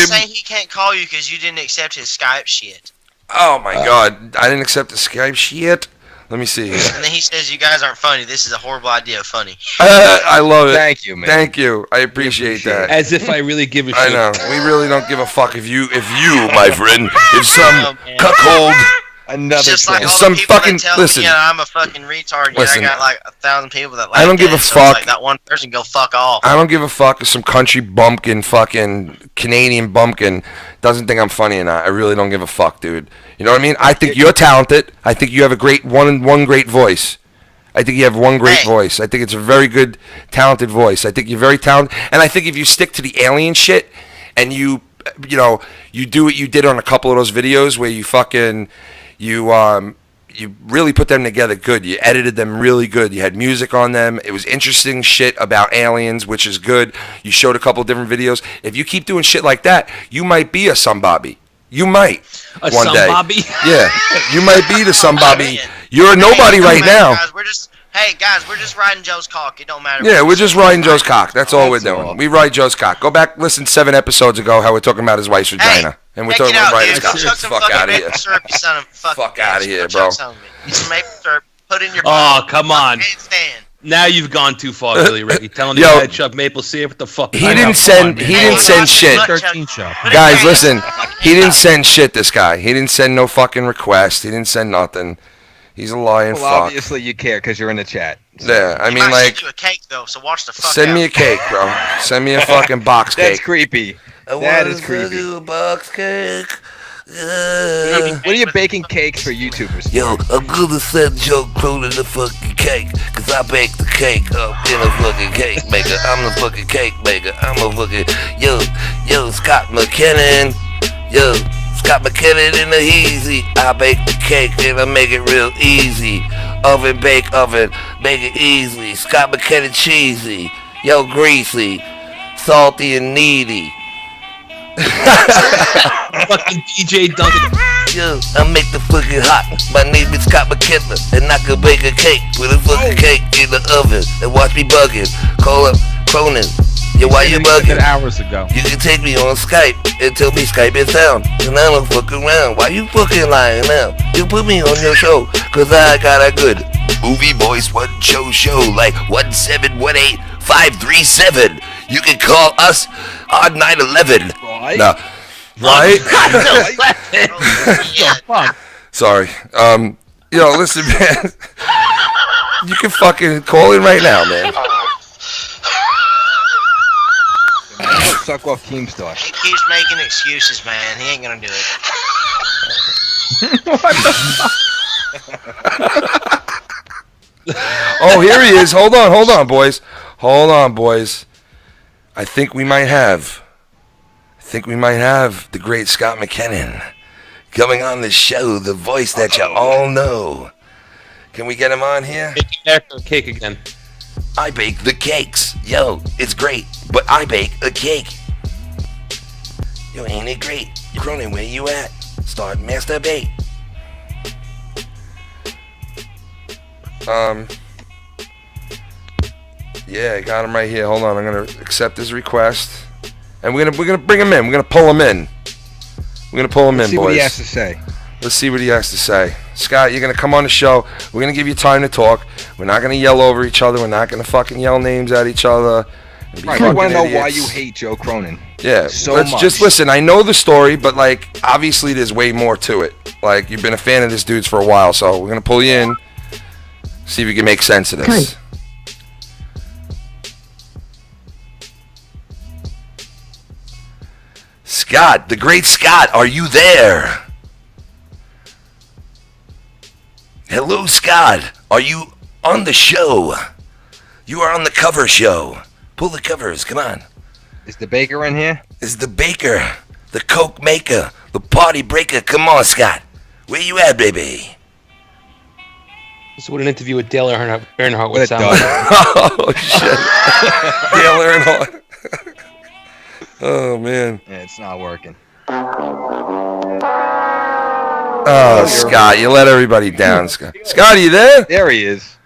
saying he can't call you because you didn't accept his Skype shit. Oh my God, I didn't accept the Skype shit. Let me see. And then he says you guys aren't funny. This is a horrible idea of funny. I love it. Thank you, man. Thank you. I appreciate that. As if I really give a shit. I know. We really don't give a fuck if you, my friend, if some cuckold. Another just like all some the people fucking that tell listen. me, I'm a fucking retard. Listen. I got like 1,000 people that like I don't give that, a so fuck. It's like that one person go fuck off. I don't give a fuck if some country bumpkin, fucking Canadian bumpkin doesn't think I'm funny or not. I really don't give a fuck, dude. You know what I mean? I think you're talented. I think you have a great one great voice. I think you have one great voice. I think it's a very good, talented voice. I think you're very talented, and I think if you stick to the alien shit and you do what you did on a couple of those videos where you fucking you really put them together good. You edited them really good. You had music on them. It was interesting shit about aliens, which is good. You showed a couple of different videos. If you keep doing shit like that, you might be a somebody. You might one day. Yeah, you might be the somebody. You're a nobody right now. Guys, we're just riding Joe's cock. It don't matter. Yeah, we're just riding Joe's cock. That's all we're doing. We ride Joe's cock. Go back, listen 7 episodes ago how we're talking about his wife's vagina. And we're talking about riding his cock. Fuck out of here. Fuck out of here, bro. Get some maple syrup, put in your Oh, come on. Now you've gone too far, Billy Ray. Telling you I chuck maple syrup, what the fuck? He didn't send shit. 13 show. Guys, listen. He didn't send shit, this guy. He didn't send no fucking request. He didn't send nothing. He's a lying fuck. Obviously you care because you're in the chat. So. Yeah, I mean, like, send you a cake though, so watch the fuck send out. me a cake, bro. Send me a fucking box cake. That's creepy. That is creepy. A box cake. What are you baking cakes for YouTubers? Yo, I'm gonna send Joe Cronin the fucking cake, cause I baked the cake up in a fucking cake maker. I'm the fucking cake maker. I'm a fucking yo Scott McKinnon. Yo, Scott McKinnon in the easy. I bake the cake and I make it real easy. Oven, bake oven, make it easy. Scott McKinnon cheesy. Yo, greasy, salty and needy. Fucking DJ Duncan. Yo, I make the fucking hot. My name is Scott McKinnon, and I can bake a cake with a fucking cake in the oven. And watch me bugging. Call up Cronin. Yo, why you bugging? Hours ago. You can take me on Skype and tell me Skype is down. And I don't fuck around. Why you fucking lying now? You put me on your show, cause I got a good movie voice one show like 1718537. You can call us on 911. Right? No. Right? Sorry. Listen, man. You can fucking call in right now, man. Suck off Keemstar. He keeps making excuses, man. He ain't gonna do it. Oh, here he is. Hold on, boys. I think we might have the great Scott McKinnon coming on the show, the voice that you all know. Can we get him on here? Cake again. I bake the cakes. Yo, it's great, but I bake a cake. Yo, ain't it great? Cronin, where you at? Start masturbate. Yeah, I got him right here. Hold on, I'm gonna accept his request, and we're gonna bring him in. We're gonna pull him in. Let's see boys. what he has to say. Let's see what he has to say. Scott, you're gonna come on the show. We're gonna give you time to talk. We're not gonna yell over each other. We're not gonna fucking yell names at each other. Right, I want to know why you hate Joe Cronin. Yeah, so let's much. just listen. I know the story, but like obviously there's way more to it. Like you've been a fan of this dude's for a while, so we're gonna pull you in. See if we can make sense of this. Scott, the great Scott, are you there? Hello, Scott. Are you on the show? You are on the cover show. Pull the covers, come on. Is the baker in here? Is the baker, the coke maker, the party breaker. Come on, Scott. Where you at, baby? This is what an interview with Dale Earnhardt would What a sound dud. like. Oh shit. Dale Earnhardt. Oh man. Yeah, it's not working. Oh, Scott, you let everybody down, Scott. Scott, are you there? There he is.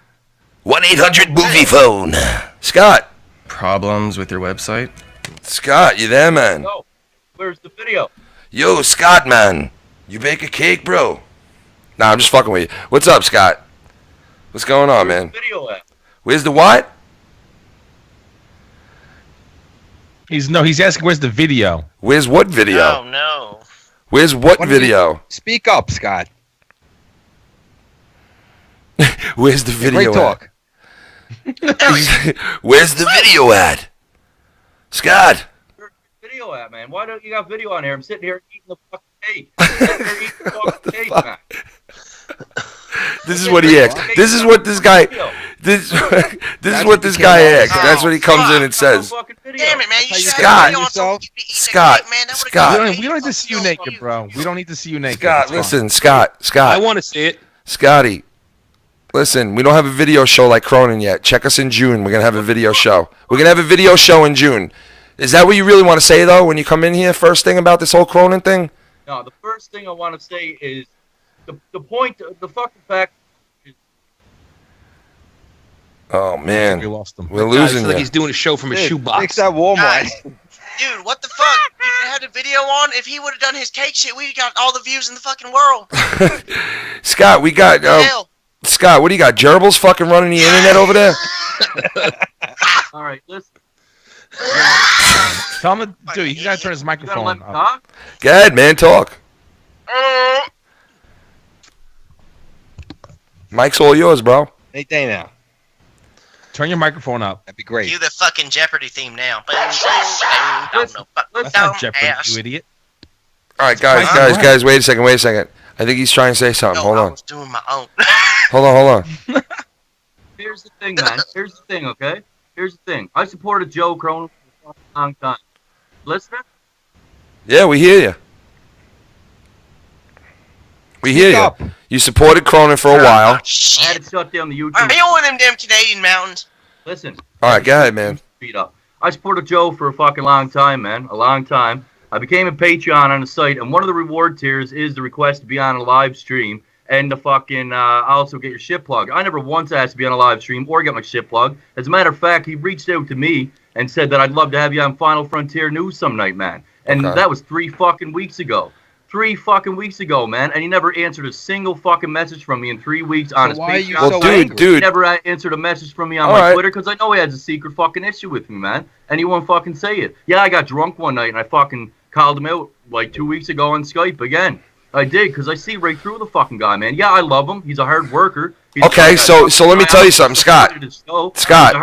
1-800-movie phone. Scott. Problems with your website? Scott, you there, man? No. Where's the video? Yo, Scott, man. You bake a cake, bro? Nah, I'm just fucking with you. What's up, Scott? What's going on, man? Video at? Where's the what? He's asking where's the video? Where's what video? Oh no. Where's what video? Speak up, Scott. Where's the video Great talk. at? Where's the video at? Scott. Where's the video at, man? Why don't you got video on here? I'm sitting here eating the fucking cake. I'm sitting here eating the fucking cake, man. This is what he asked. This is what this guy. This is what this guy asked. That's what he comes in and says. Damn it, man! You should Scott. have video on Scott. Scott. We don't need to see you naked, bro. We don't need to see you naked. Scott, listen, Scott. I want to see it. Scotty, listen, we don't have a video show like Cronin yet. Check us in June. We're going to have a video show. We're going to have a video show in June. Is that what you really want to say, though, when you come in here? First thing about this whole Cronin thing? No, the first thing I want to say is the point, the fucking fact. Oh, man. We lost him. We're losing like you. he's doing a show from a shoebox. Fix that Walmart. Guys, dude, what the fuck? You didn't have the video on? If he would have done his cake shit, we'd got all the views in the fucking world. Scott, we got... Scott, what do you got? Gerbils fucking running the internet over there? All right, listen. Tell him, dude, he's got to turn his microphone up. Go ahead, man. Talk. Mike's all yours, bro. Hey, Dana. Turn your microphone up. That'd be great. You the fucking Jeopardy theme now. That's not Jeopardy, you idiot. All right, guys, wait a second. I think he's trying to say something. Hold on. I was doing my own. Hold on. Here's the thing, man. Here's the thing, okay? Here's the thing. I supported Joe Cronin for a long time. Listener? Yeah, we hear you. We hear you. You supported Cronin for a while. I had to shut down the YouTube. Are you on them damn Canadian mountains? Listen. All right, go ahead, man. Speed up. I supported Joe for a fucking long time, man. A long time. I became a Patreon on the site, and one of the reward tiers is the request to be on a live stream and the fucking also get your shit plugged. I never once asked to be on a live stream or get my shit plugged. As a matter of fact, he reached out to me and said that I'd love to have you on Final Frontier News some night, man. And that was 3 fucking weeks ago. 3 fucking weeks ago, man, and he never answered a single fucking message from me in 3 weeks on his Patreon. so angry? Dude. He never answered a message from me on my Twitter because I know he has a secret fucking issue with me, man, and he won't fucking say it. Yeah, I got drunk one night and I fucking called him out like 2 weeks ago on Skype again. I did because I see right through the fucking guy, man. Yeah, I love him. He's a hard worker. Okay, so let me tell you something, Scott. Scott.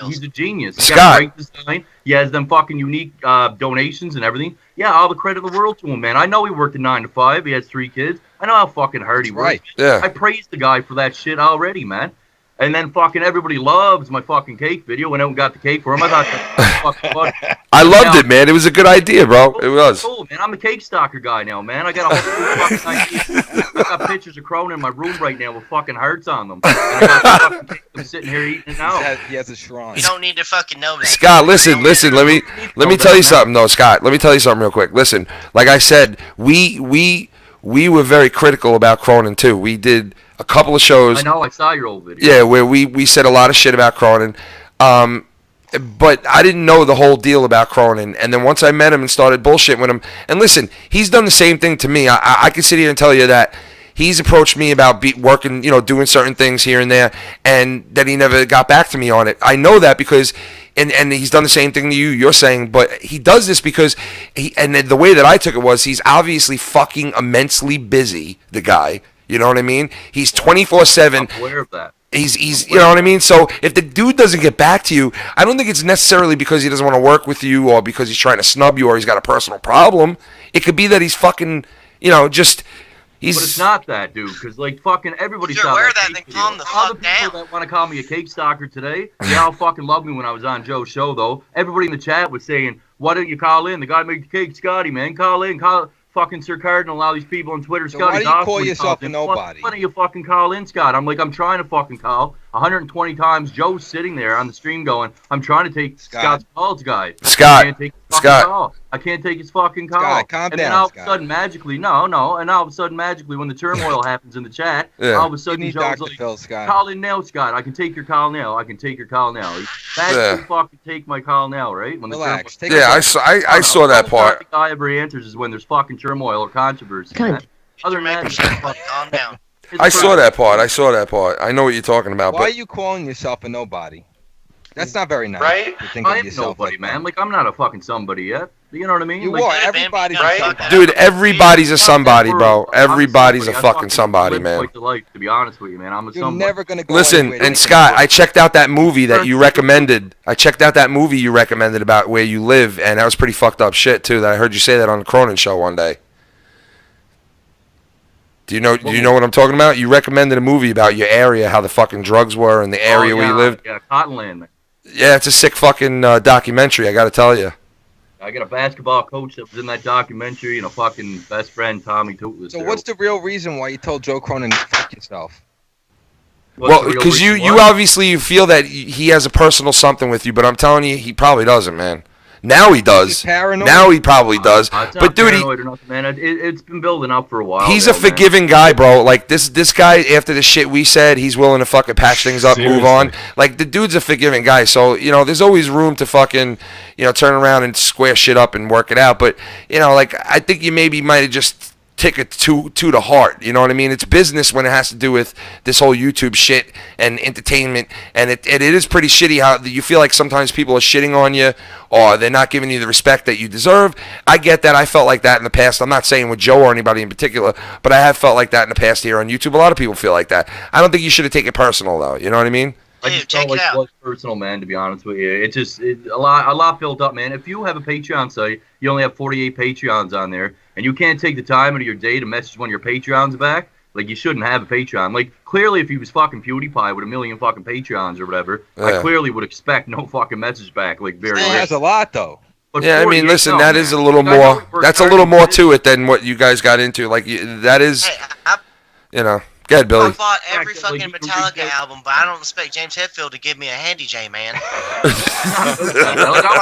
He's a genius. He Scott. got great design. He has them fucking unique donations and everything. Yeah, all the credit in the world to him, man. I know he worked a 9 to 5. He has 3 kids. I know how fucking hard he works. Right. Yeah. I praised the guy for that shit already, man. And then fucking everybody loves my fucking cake video. Went out and got the cake for him. I thought that was fucking funny. I loved it, man. It was a good idea, bro. It was. Cool, man. I'm a cake stalker guy now, man. I got a whole fucking idea. I got pictures of Cronin in my room right now with fucking hearts on them. And I got the fucking cake. I'm sitting here eating it now. He has a shrine. You don't need to fucking know that. Scott, listen. Let me tell you something, though, Scott. Let me tell you something real quick. Listen, like I said, we were very critical about Cronin too. We did a couple of shows. I know. I saw your old video. Yeah, where we said a lot of shit about Cronin. But I didn't know the whole deal about Cronin. And then once I met him and started bullshitting with him, and listen, he's done the same thing to me. I can sit here and tell you that he's approached me about working, doing certain things here and there, and that he never got back to me on it. I know that because, and he's done the same thing to you, you're saying, but he does this because, and the way that I took it was he's obviously fucking immensely busy, the guy. You know what I mean? He's 24/7. I'm aware of that. He's you know what I mean? So if the dude doesn't get back to you, I don't think it's necessarily because he doesn't want to work with you or because he's trying to snub you or he's got a personal problem. It could be that he's fucking, just he's. But it's not that, dude, because like fucking everybody saw aware that. Of that, then calm the all the fuck people down. that want to call me a cake stalker today, they all fucking love me when I was on Joe's show, though. Everybody in the chat was saying, "Why don't you call in? The guy made the cake, Scotty, man. Call in, call." fucking Sir Cardinal, all these people on Twitter. So Scott, why do you call yourself a nobody? Why don't you fucking call in, Scott? I'm like, I'm trying to fucking call 120 times. Joe's sitting there on the stream going, I'm trying to take Scott's calls, guys. Scott, I can't take his fucking call. I can't take his fucking call. Scott, calm and then down, all of a sudden, magically, and all of a sudden, magically, when the turmoil happens in the chat, all of a sudden, You need Joe's Dr. like, Phil, Scott. call in now, Scott. I can take your call now. I can take your call now. That's fucking take my call now, right? When Relax. The Yeah, I saw that part. The guy ever answers is when there's fucking turmoil or controversy. man. Other than that, calm down. I saw that part. I know what you're talking about. Why But are you calling yourself a nobody? That's not very nice. Right? To think I of am yourself nobody, like man. Like, I'm not a fucking somebody yet. You know what I mean? You like, are. Everybody's a somebody. dude, everybody's a somebody, bro. Everybody's a fucking somebody, live man. quite the life, to be honest with you, man. I'm a You're somebody. never gonna go Listen, anywhere. and Scott, I checked out that movie that you recommended. About where you live, and that was pretty fucked up shit too. That I heard you say that on the Cronin show one day. Do you know what I'm talking about? You recommended a movie about your area, how the fucking drugs were in the area where you lived. Yeah, Cottonland. Yeah, it's a sick fucking documentary, I gotta tell you. I got a basketball coach that was in that documentary, and a fucking best friend, Tommy Tootles. So what's the real reason why you told Joe Cronin to fuck yourself? Well, because you obviously feel that he has a personal something with you, but I'm telling you, he probably doesn't, man. Now he does. Now he probably does. But dude, or nothing, man. It's been building up for a while. he's a forgiving guy, bro. Like this guy, after the shit we said, he's willing to fucking patch things up, move on. Like the dude's a forgiving guy. So there's always room to fucking turn around and square shit up and work it out. But like I think you maybe might have just take it to the heart. You know what I mean? It's business when it has to do with this whole YouTube shit and entertainment, and it is pretty shitty how you feel like sometimes people are shitting on you or they're not giving you the respect that you deserve. I get that. I felt like that in the past. I'm not saying with Joe or anybody in particular, but I have felt like that in the past here on YouTube. A lot of people feel like that. I don't think you should have taken it personal though. You know what I mean? I just felt like it was personal, man, to be honest with you. It just a lot built up, man. If you have a Patreon site, you only have 48 Patreons on there, and you can't take the time out of your day to message one of your Patreons back, like, you shouldn't have a Patreon. Like, clearly, if he was fucking PewDiePie with 1 million fucking Patreons or whatever, I clearly would expect no fucking message back, like, very rarely. That's a lot, though. But yeah, I mean, listen, that is a little more. That's a little more to it than what you guys got into. Like, that is, Go ahead, Billy. I bought every fucking Metallica album, but I don't expect James Hetfield to give me a handy J, man. I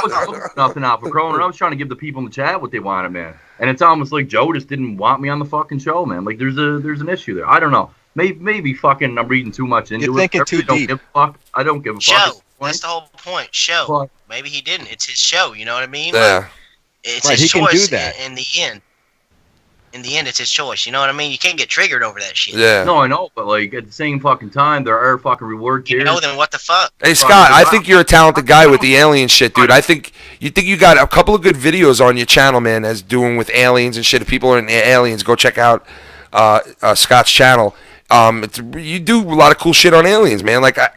was nothing out for Cronin. I was trying to give the people in the chat what they wanted, man. And it's almost like Joe just didn't want me on the fucking show, man. Like, there's an issue there. I don't know. Maybe fucking I'm reading too much into it. You're thinking too deep. I don't give a show. fuck. That's the whole point. Show. What? Maybe he didn't. It's his show. You know what I mean? Yeah. Like, it's right, his he choice. can do that. In the end. In the end, it's his choice. You know what I mean? You can't get triggered over that shit. Yeah. No, I know, but like at the same fucking time, there are fucking reward tiers. Then what the fuck? Hey Scott, I think you're a talented guy with the alien shit, dude. I think you got a couple of good videos on your channel, man, as doing with aliens and shit. If people are into aliens, go check out Scott's channel. You do a lot of cool shit on aliens, man. Like I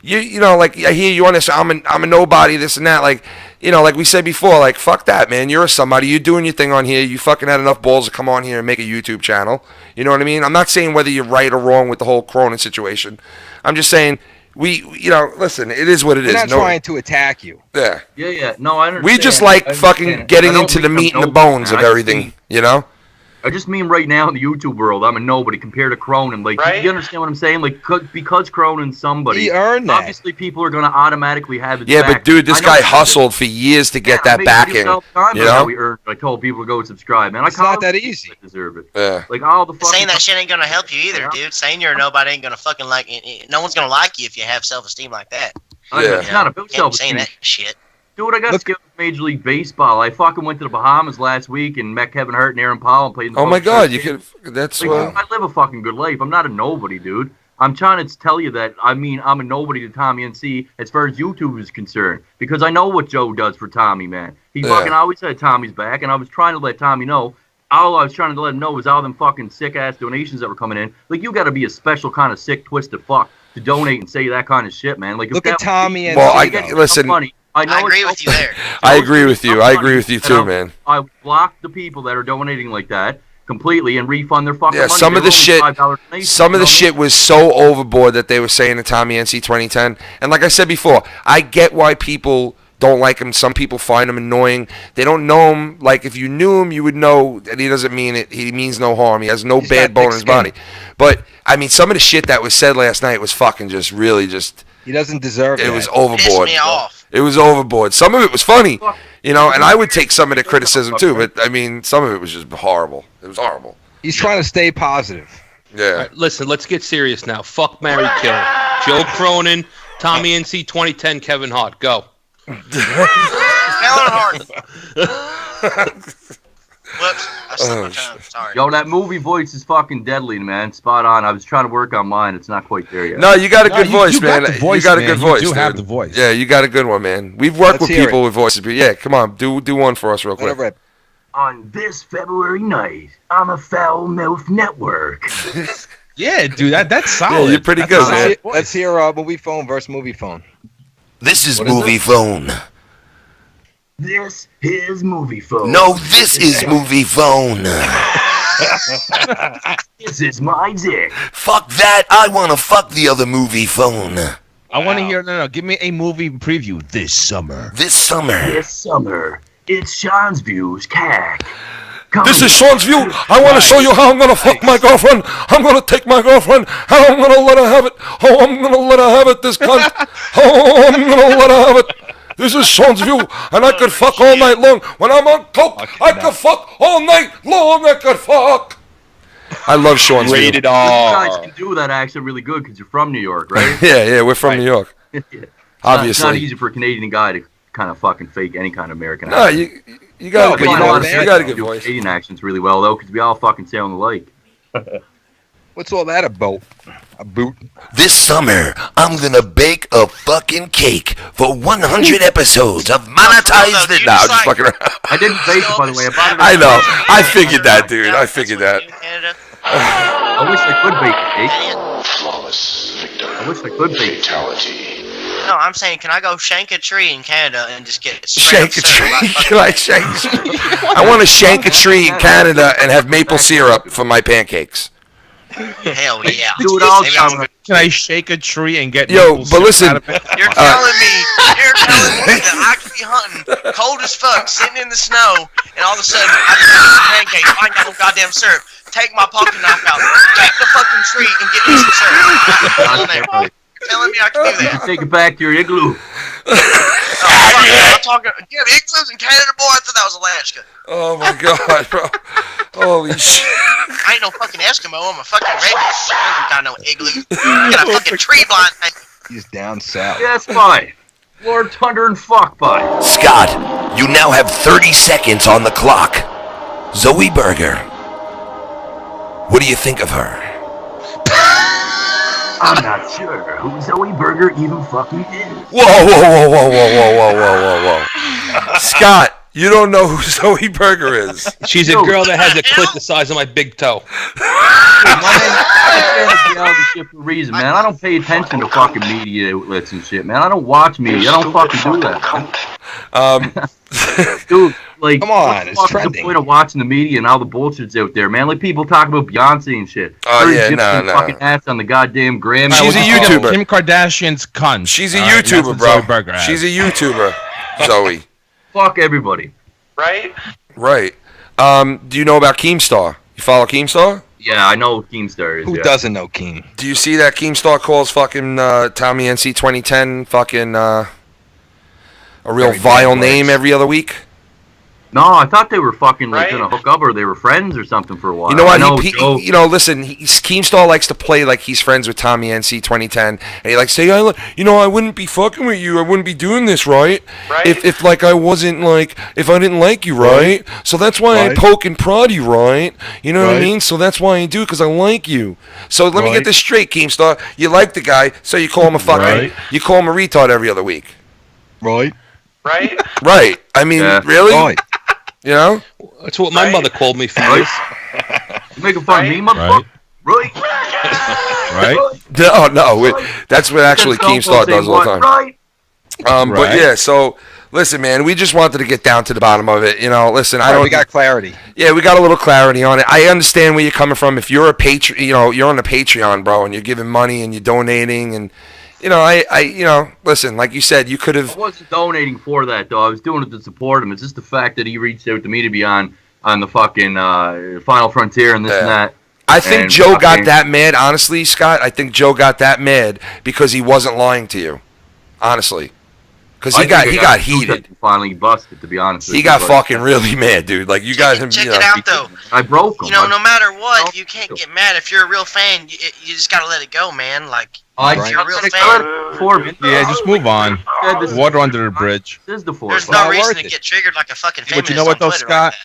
hear you on this. I'm a nobody, this and that. Like like we said before, like fuck that, man. You're a somebody. You're doing your thing on here. You fucking had enough balls to come on here and make a YouTube channel. You know what I mean? I'm not saying whether you're right or wrong with the whole Cronin situation. I'm just saying listen, it is what it is. We're not trying to attack you. Yeah. Yeah. No, I understand. We just like fucking getting into the meat and the bones of everything. I just mean right now in the YouTube world, I'm a nobody compared to Cronin. Like, you understand what I'm saying? Like, because Cronin's somebody, he earned that. Obviously, people are going to automatically have his back. But dude, this guy hustled for years to get that backing. I told people to go and subscribe, man. It's not that easy. I deserve it. Yeah. Like all the saying that shit ain't gonna help you either, dude. Saying you're a nobody ain't gonna fucking no one's gonna like you if you have self-esteem like that. It's not about self-esteem. Saying that shit. Dude, I got skipped Major League Baseball. I fucking went to the Bahamas last week and met Kevin Hart and Aaron Powell and played in the my God, you could. That's like, I live a fucking good life. I'm not a nobody, dude. I'm trying to tell you that, I'm a nobody to Tommy NC as far as YouTube is concerned. Because I know what Joe does for Tommy, man. He fucking always had Tommy's back, and I was trying to let Tommy know. All I was trying to let him know was all them fucking sick-ass donations that were coming in. Like, you gotta be a special kind of sick, twisted fuck to donate and say that kind of shit, man. Like, look at Tommy and listen. Money, I agree with you there. I agree with you. I agree with you too, man. I block the people that are donating like that completely and refund their fucking money. Some of the shit was so overboard that they were saying to Tommy NC 2010. And like I said before, I get why people don't like him. Some people find him annoying. They don't know him. Like, if you knew him, you would know that he doesn't mean it. He means no harm. He has no bad bone in his body. But, I mean, some of the shit that was said last night was fucking just really just... He doesn't deserve it. It was overboard. Pissed me off. It was overboard. Some of it was funny, you know, and I would take some of the criticism too, but, I mean, some of it was just horrible. It was horrible. He's trying to stay positive. Yeah. Right, listen, let's get serious now. Fuck, marry, kill. Joe Cronin, Tommy NC 2010, Kevin Hart. Go. Kevin Hart. Whoops. I slipped my tongue. Sorry. Yo, that movie voice is fucking deadly, man. Spot on. I was trying to work on mine. It's not quite there yet. No, you got a good voice, you man. got the voice, you got a man. good voice. You do have dude. the voice. Yeah, you got a good one, man. We've worked Let's with hear people it. with voices. But yeah, come on, do one for us real quick. Whatever. On this February night on the FoulMouthsNetwork. Yeah, dude, that's solid. Yeah, you're pretty That's good, a man. solid voice. Let's hear movie phone versus movie phone. This is What is movie it? phone. This is movie phone. No, this is movie phone. This is my dick. Fuck that. I want to fuck the other movie phone. I want to hear. No. Give me a movie preview this summer. This summer. This summer, it's Sean's Views CAC. This is Sean's View. I want to show you how I'm going to fuck my girlfriend. I'm going to take my girlfriend. How I'm going to let her have it. How I'm going to let her have it, this cunt. How I'm going to let her have it. This is Sean's View, and I could fuck all night long. When I'm on coke, I could fuck all night long. I could fuck. I love Sean's View. You guys can do that accent really good because you're from New York, right? Yeah, we're from New York. Obviously. It's not easy for a Canadian guy to kind of fucking fake any kind of American No, accent. you got a good voice. You got a good voice. Canadian accents really well, though, because we all fucking sound alike. What's all that about? A boot? This summer, I'm gonna bake a fucking cake for 100 episodes of Monetize. No, I'm just fucking around. I didn't bake it, by the way. I bought it. I know. I figured that, dude. I figured that. I wish I could bake a cake. Flawless victory. I wish I could bake a Fatality. No, I'm saying, can I go shank a tree in Canada and just get Shank a tree. Like shank. I want to shank a tree in Canada and have maple syrup for my pancakes. Hell yeah. Do it all Maybe I'm time. Can I shake a tree and get? Yo, maple but syrup listen. out of it? You're telling me that I could be hunting cold as fuck, sitting in the snow, and all of a sudden I just make some pancakes. I ain't got no goddamn syrup. Take my pocket knife out, take the fucking tree, and get me some syrup. You're telling me I can do that? Take it back to your igloo. I'm talking. Yeah, the igloos in Canada, boy. I thought that was Alaska. Oh my god, bro. Holy shit. I ain't no fucking Eskimo. I'm a fucking redneck. I ain't got no igloo. I got a fucking tree blind thing. He's down south. Yes, bye. Lord Thunder and fuck bye. Scott, you now have 30 seconds on the clock. Zoe Berger. What do you think of her? I'm not sure who Zoe Berger even fucking is. Whoa. Scott, you don't know who Zoe Berger is. She's a girl that has a clit the size of my big toe. I'm a fan of reality shit for a reason, man. I don't pay attention to fucking media outlets and shit, man. I don't watch media. I don't fucking do that, man. Dude, like, come on, it's what's the trending. point of watching the media and all the bullshit's out there, man? Like, people talk about Beyonce and shit. Oh, Her yeah, gypsy no. fucking ass on the goddamn Grammy. She's a YouTuber. Kim Kardashian's cunt. She's a All right, that's YouTuber, what bro. Zoe Berger has. She's a YouTuber, Zoe. Fuck everybody. Right? Right. Do you know about Keemstar? You follow Keemstar? Yeah, I know who Keemstar is. Who yeah. doesn't know Keem? Do you see that Keemstar calls fucking Tommy NC 2010 fucking a real Very vile bad name words. every other week? No, I thought they were fucking like Right. gonna hook up or they were friends or something for a while. You know what? I He, you know, listen. Keemstar likes to play like he's friends with Tommy NC 2010, and he likes to say, I wouldn't be fucking with you. I wouldn't be doing this, right? Right. If like I wasn't like, if I didn't like you, right? So that's why I Right. poke and prod you, right? You know what I Right. mean? So that's why I do, because I like you. So let me Right. get this straight, Keemstar. You like the guy, so you call him a fucking, Right. you call him a retard every other week, Right? Right? right? I mean, Yeah. really? Right. You know? That's what my Right. mother called me for. You making fun of me, motherfucker? Right. Right? No, that's what actually Keemstar does all the time. Right. But Right. yeah, so listen, man, we just wanted to get down to the bottom of it. You know, listen, I don't. We got clarity. Yeah, we got a little clarity on it. I understand where you're coming from. If you're a Patreon, you're on the Patreon, bro, and you're giving money and you're donating, and you know, listen, like you said, you could have. I wasn't donating for that though. I was doing it to support him. It's just the fact that he reached out to me to be on the fucking Final Frontier and this and that. I think Joe got that mad, honestly, Scott. I think Joe got that mad because he wasn't lying to you, honestly. Because he got heated. Finally busted, to be honest. He got fucking really mad, dude. Like you got him. Check it out though. I broke him. You know, no matter what, you can't get mad. If you're a real fan, you just gotta let it go, man. Like if you're a real fan, Yeah, just move on. Water under the bridge. There's no reason to get triggered like a fucking feminist. But you know what though, Scott?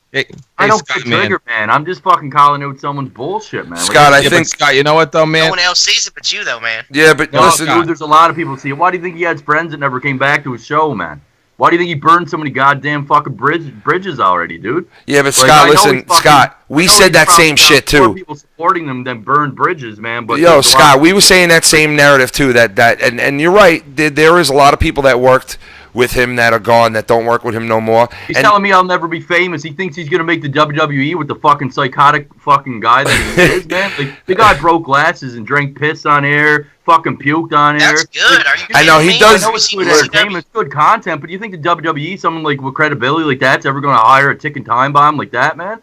I don't get triggered, man. I'm just fucking calling out someone's bullshit, man. Scott, I think Scott, you know what though, man? No one else sees it but you, though, man. Yeah, but listen, dude, there's a lot of people see it. Why do you think he has friends that never came back to his show, man? Why do you think he burned so many goddamn fucking bridges already, dude? Yeah, but Scott, listen, Scott, we said that same shit too. More people supporting them than burned bridges, man. But yo, Scott, we were saying that same narrative too. And you're right. There is a lot of people that worked with him that are gone that don't work with him no more. He's telling me I'll never be famous. He thinks he's gonna make the WWE with the fucking psychotic fucking guy that he is, man. Like the guy broke glasses and drank piss on air, fucking puked on air. That's good. Are you I know he does. I know it's good entertainment, it's good content, but do you think the WWE, someone like with credibility like that's ever gonna hire a ticking time bomb like that, man?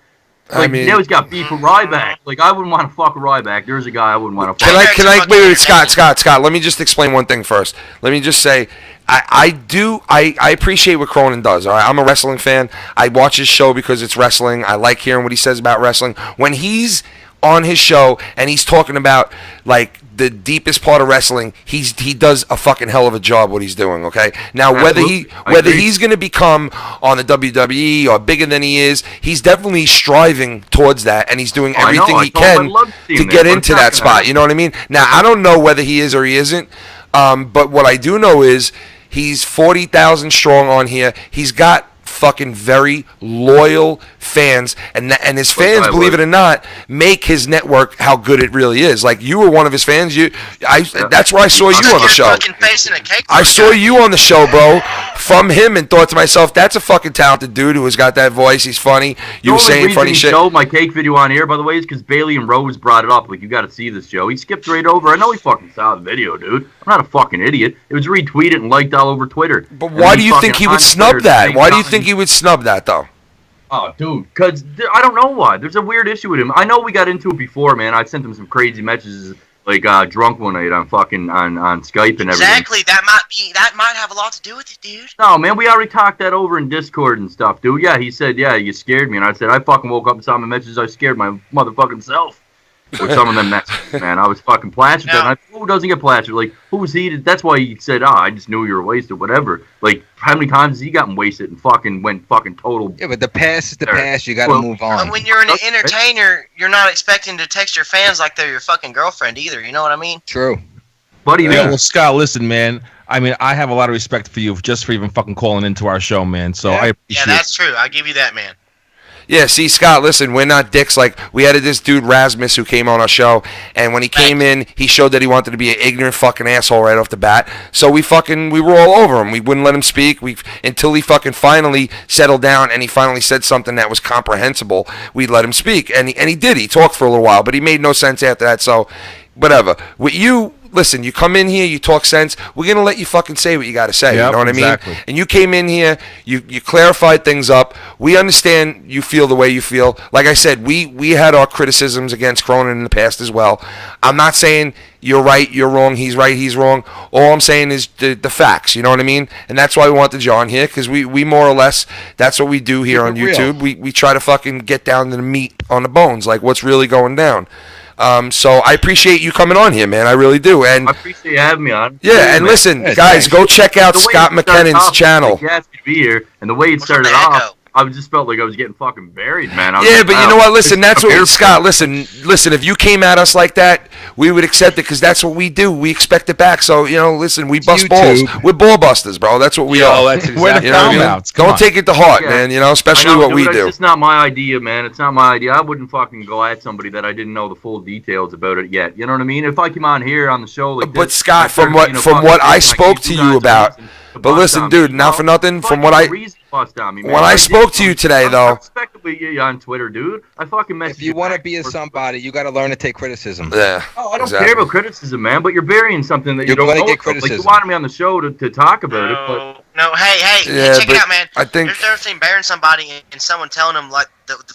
Like, I mean, now he's got beef with Ryback. Like, I wouldn't want to fuck with Ryback. There's a guy I wouldn't want to fuck. Can I wait, Scott, let me just explain one thing first. Let me just say, I appreciate what Cronin does. All right, I'm a wrestling fan. I watch his show because it's wrestling. I like hearing what he says about wrestling. When he's on his show and he's talking about like the deepest part of wrestling, he does a fucking hell of a job what he's doing. Okay, now whether he's going to become on the WWE or bigger than he is, he's definitely striving towards that, and he's doing everything he can to get into that spot. You know what I mean? Now I don't know whether he is or he isn't, but what I do know is he's 40,000 strong on here. He's got fucking very loyal fans, and his fans, believe it or not, make his network how good it really is. Like, you were one of his fans. That's where I saw you on the show. I saw you on the show, bro, from him, and thought to myself, that's a fucking talented dude who has got that voice. He's funny. You were saying funny shit. The only reason he showed my cake video on here, by the way, is because Bailey and Rose brought it up. Like, you got to see this, Joe. He skipped right over. I know he fucking saw the video, dude. I'm not a fucking idiot. It was retweeted and liked all over Twitter. But why do you think he would snub that? Why do you think he would snub that, though? Oh, dude, because I don't know why. There's a weird issue with him. I know we got into it before, man. I sent him some crazy messages, like Drunken one night on fucking on Skype and everything. Exactly, that might have a lot to do with it, dude. No, man, we already talked that over in Discord and stuff, dude. Yeah, he said, yeah, you scared me, and I said, I fucking woke up and saw my messages. I scared my motherfucking self with some of them messages, man. I was fucking plastered. No. Who doesn't get plastered? Like, who was he? That's why he said, I just knew you were wasted, whatever. Like, how many times has he gotten wasted and fucking went fucking total? Yeah, but the past is the past. You gotta move on. When you're an entertainer, you're not expecting to text your fans like they're your fucking girlfriend either. You know what I mean? True. Buddy, yeah, well, Scott, listen, man. I mean, I have a lot of respect for you just for even fucking calling into our show, man. So I appreciate Yeah, that's true. I give you that, man. Yeah, see, Scott, listen, we're not dicks. Like, we had this dude, Rasmus, who came on our show, and when he came in, he showed that he wanted to be an ignorant fucking asshole right off the bat. So we were all over him. We wouldn't let him speak until he fucking finally settled down and he finally said something that was comprehensible. We'd let him speak, and he did. He talked for a little while, but he made no sense after that, so whatever. With you... Listen, you come in here, you talk sense, we're going to let you fucking say what you got to say, you know what I mean? And you came in here, you clarified things up. We understand you feel the way you feel. Like I said, we had our criticisms against Cronin in the past as well. I'm not saying you're right, you're wrong, he's right, he's wrong. All I'm saying is the facts, you know what I mean? And that's why we wanted John here, because we more or less, that's what we do here on YouTube. We try to fucking get down to the meat on the bones, like what's really going down. So I appreciate you coming on here, man. I really do. And I appreciate you having me on. Yeah, and listen, guys, go check out Scott McKinnon's channel. He asked me to be here, and the way it started off, I just felt like I was getting fucking buried, man. Yeah, but you know what? Listen, that's what Scott. Listen. If you came at us like that, we would accept it because that's what we do. We expect it back. So listen, we bust balls. We're ball busters, bro. That's what we are. That's exactly. Don't take it to heart, man. Especially what we do. It's not my idea, man. It's not my idea. I wouldn't fucking go at somebody that I didn't know the full details about it yet. You know what I mean? If I came on here on the show like but Scott, from what I spoke to you about. But listen, dude, not for nothing. From what I spoke to you today, though. with you on Twitter, dude. I fucking message If you want to be a somebody, you got to learn to take criticism. Yeah. Oh, I don't care about criticism, man. But you're burying something that you You're don't gonna know get about. Like, criticism. you wanted me on the show to talk about it, but No, hey, Yeah, check it but out, man. I think- there's a difference between burying somebody and someone telling them like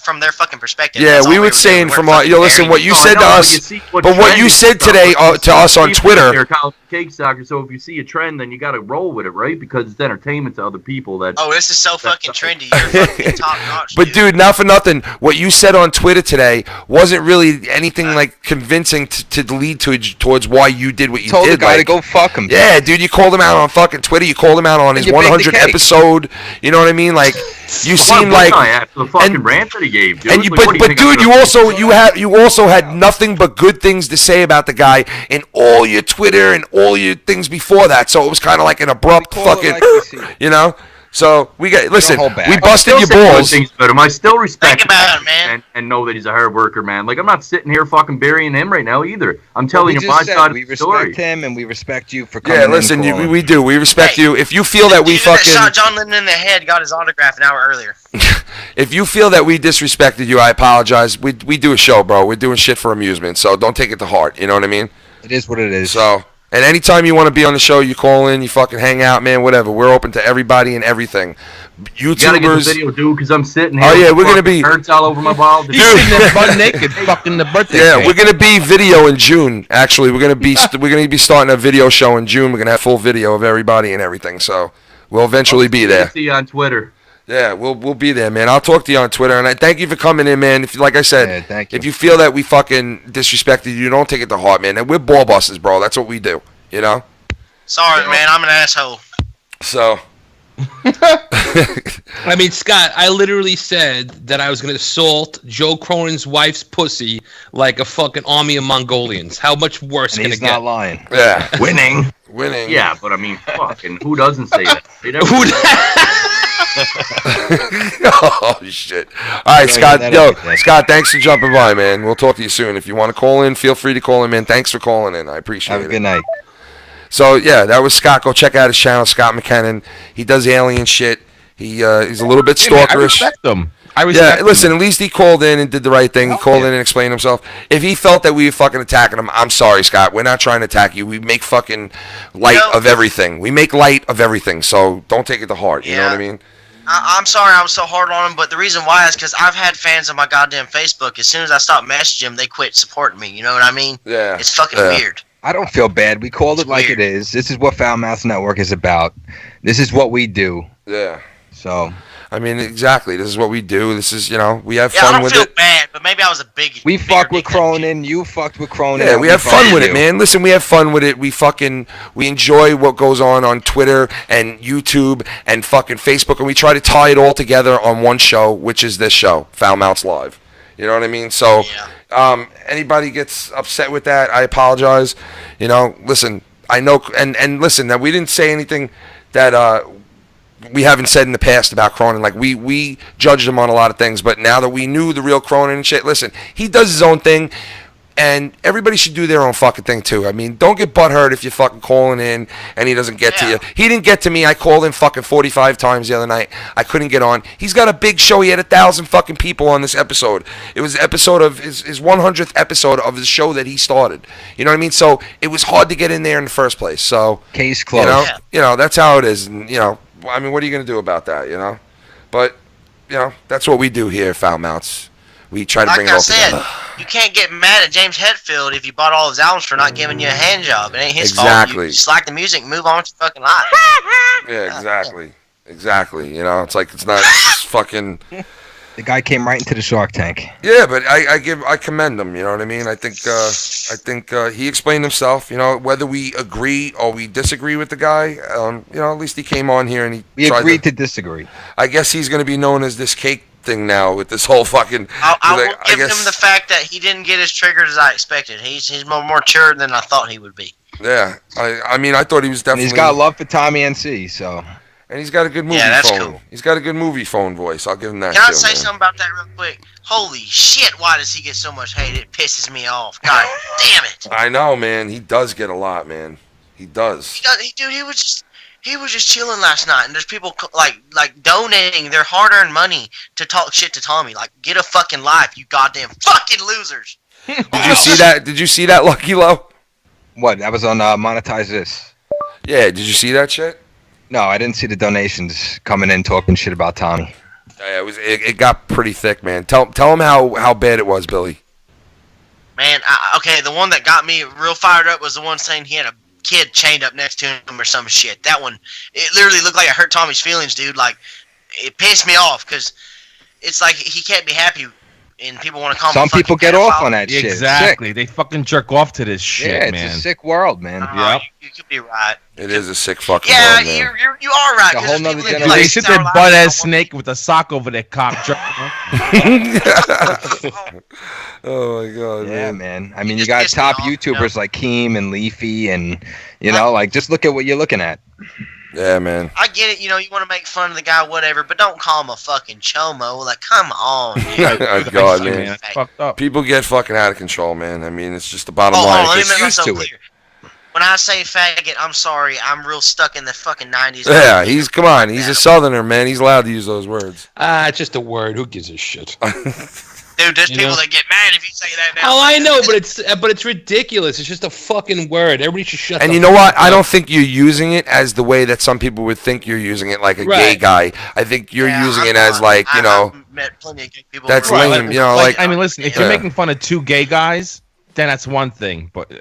from their fucking perspective. Yeah, That's all we were ever saying doing. from We're our, fucking yo, listen, burying what you them. said to us, but what you said today to us on Twitter. They're college cake sucker. So if you see a trend, then you got to roll with it, right? Because it's entertainment to other people. That Oh, this is so fucking trendy. You're fucking top notch. But dude, not for nothing, what you said on Twitter today wasn't really anything like convincing to lead towards why you did what you Told did. the guy to like, go fuck him. Yeah, dude, you called him out on fucking Twitter. You called him out on his you baked the 100 cake. episode. You know what I mean? Like, you seem like. after the fucking rant that he gave, dude. And you, Like, what do but think dude, I'm gonna- you also had nothing but good things to say about the guy in all your Twitter and all your things before that. So it was kind of like an abrupt fucking, you know. So we got listen. hold back. We I busted still your say good balls. things about him. I still respect him, and know that he's a hard worker, man. Like, I'm not sitting here fucking burying him right now either. I'm telling you my side of we the story. respect him and we respect you for coming Yeah, in listen, and calling. we do. We respect you. If you feel that we Dude that fucking, shot John Lennon in the head got his autograph an hour earlier. if you feel that we disrespected you, I apologize. We do a show, bro. We're doing shit for amusement, so don't take it to heart. You know what I mean? It is what it is. So, and anytime you want to be on the show, you call in, you fucking hang out, man. Whatever. We're open to everybody and everything. You gotta get the YouTubers. video, dude, because I'm sitting here. Oh yeah, with we're gonna fucking be. hurts all over my ball. He's sitting there butt naked, fucking the birthday. Yeah, cake. we're gonna be video in June. Actually, we're gonna be starting a video show in June. We're gonna have full video of everybody and everything. So we'll eventually be there. See you on Twitter. Yeah, we'll be there, man. I'll talk to you on Twitter, and I thank you for coming in, man. If like I said, thank you. if you feel that we fucking disrespected you, don't take it to heart, man. And we're ball busters, bro. That's what we do. You know. Sorry, man. I'm an asshole. So. I mean, Scott, I literally said that I was going to assault Joe Cronin's wife's pussy like a fucking army of Mongolians. How much worse And can he's it get? not lying. Yeah. Winning. Yeah, but I mean, fucking, who doesn't say that? Oh shit! All right, Scott. Scott, thanks for jumping by, man. We'll talk to you soon. If you want to call in, feel free to call in, man. Thanks for calling in. I appreciate it. Have a good night. So yeah, that was Scott. Go check out his channel, Scott McKinnon. He does alien shit. He's a little bit Hey, man, I stalkerish. respect him. I respect him. Listen, at least he called in and did the right thing. He called in and explained himself. If he felt that we were fucking attacking him, I'm sorry, Scott. We're not trying to attack you. We make fucking light of everything. We make light of everything. So don't take it to heart. You know what I mean? I'm sorry I was so hard on him, but the reason why is because I've had fans on my goddamn Facebook. As soon as I stopped messaging them, they quit supporting me. You know what I mean? Yeah. It's fucking weird. I don't feel bad. We called it like it is. This is what Foul Mouths Network is about. This is what we do. Yeah. So. I mean, exactly. This is what we do. This is, we have Yeah, I fun don't with feel it. bad, but maybe I was a big. We fuck with Cronin. You fucked with Cronin. Yeah, we have fun with it, man. Listen, we have fun with it. We enjoy what goes on Twitter and YouTube and fucking Facebook, and we try to tie it all together on one show, which is this show, Foul Mouths Live. You know what I mean? So, anybody gets upset with that, I apologize. Listen, I know, and listen, that we didn't say anything that we haven't said in the past about Cronin. Like, we judged him on a lot of things, but now that we knew the real Cronin and shit, listen, he does his own thing, and everybody should do their own fucking thing too. I mean, don't get butthurt if you're fucking calling in and he doesn't get to you. He didn't get to me. I called him fucking 45 times the other night. I couldn't get on. He's got a big show. He had 1,000 fucking people on this episode. It was an episode of his 100th episode of the show that he started. You know what I mean? So it was hard to get in there in the first place. So case closed. That's how it is. And I mean, what are you gonna do about that? But that's what we do here at Foul Mouths. We try to bring it all together. You can't get mad at James Hetfield if you bought all his albums for not giving you a hand job. It ain't his fault. Exactly. You just like the music, move on with your fucking life. Yeah, exactly. It's like it's not fucking. The guy came right into the Shark Tank. Yeah, but I commend him. You know what I mean? I think he explained himself. Whether we agree or we disagree with the guy, at least he came on here and we agreed to disagree. I guess he's going to be known as this cake thing now with this whole fucking. I will give him the fact that he didn't get as triggered as I expected. He's more mature than I thought he would be. Yeah, I mean, I thought he was definitely. And he's got love for Tommy NC, so. And he's got a good movie phone. Cool. He's got a good movie phone voice. I'll give him that. Can I say something about that real quick? Holy shit! Why does he get so much hate? It pisses me off. God damn it! I know, man. He does get a lot, man. He does. Dude, he was just. he was just chilling last night, and there's people like donating their hard-earned money to talk shit to Tommy. Like, get a fucking life, you goddamn fucking losers. Did you see that? Did you see that, Lucky Low? What? That was on Monetize This. Yeah, did you see that shit? No, I didn't see the donations coming in talking shit about Tommy. Yeah, it got pretty thick, man. Tell him how bad it was, Billy. Man, okay, the one that got me real fired up was the one saying he had a kid chained up next to him or some shit. That one, it literally looked like it hurt Tommy's feelings, dude. Like, it pissed me off because it's like he can't be happy. And people want to call Some people get off on that shit. Exactly. They fucking jerk off to this shit, man. It's a sick world, man. Yep. You could be right. It is a sick fucking Yeah, world, man. you are right. It's a whole nother They generation. sit there butt ass snake with a sock over their cock. Oh my god, yeah, man. I mean, you got top YouTubers like Keem and Leafy, and like just look at what you're looking at. Yeah, man. I get it, you want to make fun of the guy, whatever, but don't call him a fucking chomo. Like, come on. Oh, God, man. That's fucked up. People get fucking out of control, man. I mean, it's just the bottom Hold line. on, let me make Just myself used to clear. When I say faggot, I'm sorry. I'm real stuck in the fucking 90s. Yeah, he's a southerner, man. He's allowed to use those words. It's just a word. Who gives a shit? Dude, there's people that get mad if you say that now. Oh, I know, but it's ridiculous. It's just a fucking word. Everybody should shut. And the you know fuck what? up. I don't think you're using it as the way that some people would think you're using it, like a gay guy. I think you're using it as like, I've met plenty of gay people. that's lame. Like I mean, listen, if you're making fun of two gay guys, then that's one thing. But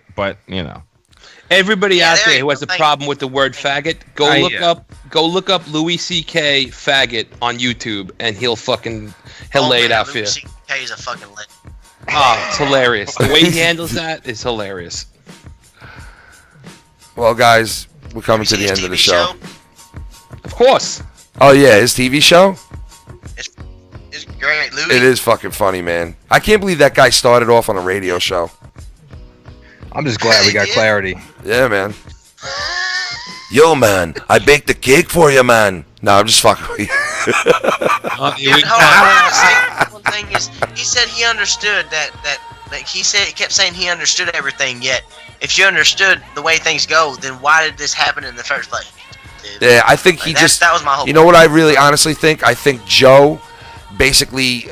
Everybody out there who has a problem with the word faggot, go look up Louis C.K. faggot on YouTube, and he'll lay it out for you. Louis C.K. is a fucking legend. Oh, it's hilarious. The way he handles that is hilarious. Well, guys, we're coming to the end of the show. Of course. Oh yeah, his TV show. It's great, Louis. It is fucking funny, man. I can't believe that guy started off on a radio show. I'm just glad we got clarity. Yeah, man. Yo, man, I baked a cake for you, man. No, I'm just fucking with you. One thing is, he said he understood that he kept saying he understood everything. Yet, if you understood the way things go, then why did this happen in the first place? Dude? Yeah, I think that was my whole. You know what I really honestly think? I think Joe basically,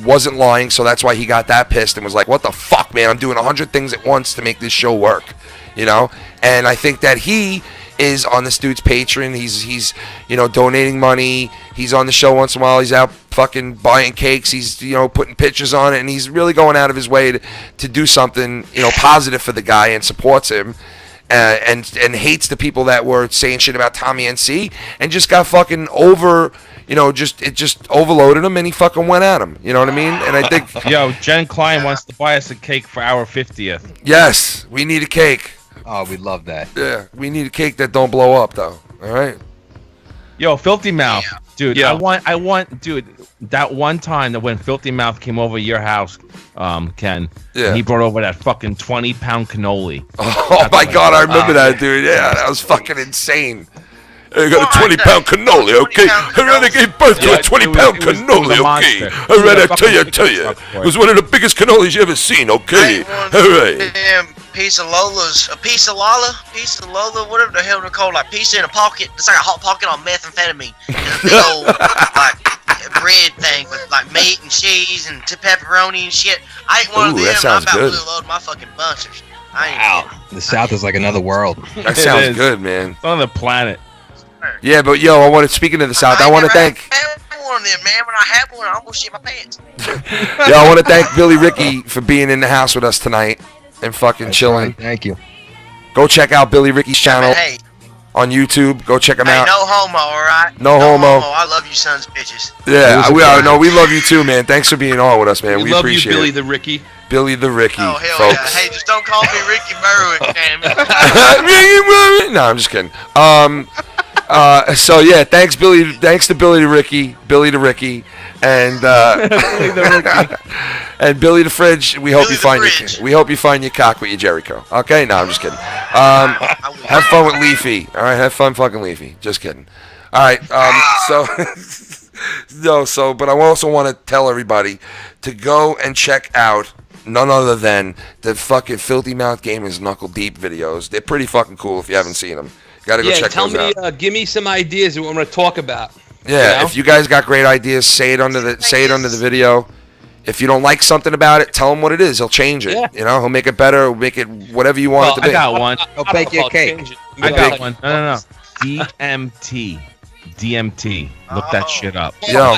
wasn't lying, so that's why he got that pissed and was like, "What the fuck, man? I'm doing 100 things at once to make this show work," And I think that he is on this dude's Patreon. He's donating money. He's on the show once in a while. He's out fucking buying cakes. He's putting pictures on it, and he's really going out of his way to do something positive for the guy and supports him. And hates the people that were saying shit about Tommy NC and just got fucking over. It just overloaded him, and he fucking went at him. You know what I mean? And I think, Jen Klein wants to buy us a cake for our 50th. Yes, we need a cake. Oh, we love that. Yeah, we need a cake that don't blow up, though. All right. Yo, Filthy Mouth, dude. Yeah. I want, dude. That one time that when Filthy Mouth came over your house, Ken, he brought over that fucking 20-pound cannoli. Oh my God, I remember that, dude. Yeah, that was fucking insane. I got a 20-pound cannoli, okay? I gave birth to a 20-pound cannoli, okay? All right, I tell you. It was one of the biggest cannolis you ever seen, okay? All right. Damn piece of Lola's, a piece of Lola, whatever the hell they're called, like pizza in a pocket. It's like a hot pocket on methamphetamine. It's a big old, bread thing with, meat and cheese and pepperoni and shit. I ate one of them, and I about blew a load of my fucking bunchers. Wow. The South is like another world. That sounds good, man. It's on the planet. Yeah, but speaking of the South, I want to thank. One of them, man. When I had one, I almost shit my pants. I want to thank Billy Ricky for being in the house with us tonight and fucking chilling. Right. Thank you. Go check out Billy Ricky's channel on YouTube. Go check him out. No homo, all right? No homo. I love you sons, bitches. Yeah, we love you too, man. Thanks for being on with us, man. We love appreciate you, Billy it. the Ricky. Billy the Ricky, oh, hell folks. Yeah. Hey, just don't call me Ricky Berwick, damn it. No, I'm just kidding. So yeah, thanks to Billy the Ricky, and and Billy the Fridge. We hope you find your cock with your Jericho. Okay, no, I'm just kidding. Have fun with Leafy. All right, have fun fucking Leafy. Just kidding. All right, but I also want to tell everybody to go and check out none other than the fucking Filthy Mouth Gamers Knuckle Deep videos. They're pretty fucking cool if you haven't seen them. Gotta go check tell those me, out. give me some ideas of what I'm going to talk about. Yeah, you know? if you guys got great ideas, say it under the video. If you don't like something about it, tell him what it is. He'll change it. Yeah. You know, he'll make it better. He'll make it whatever you want it to be. I got one. He'll bake you a cake. I got one. No. DMT. Look that shit up. Yo.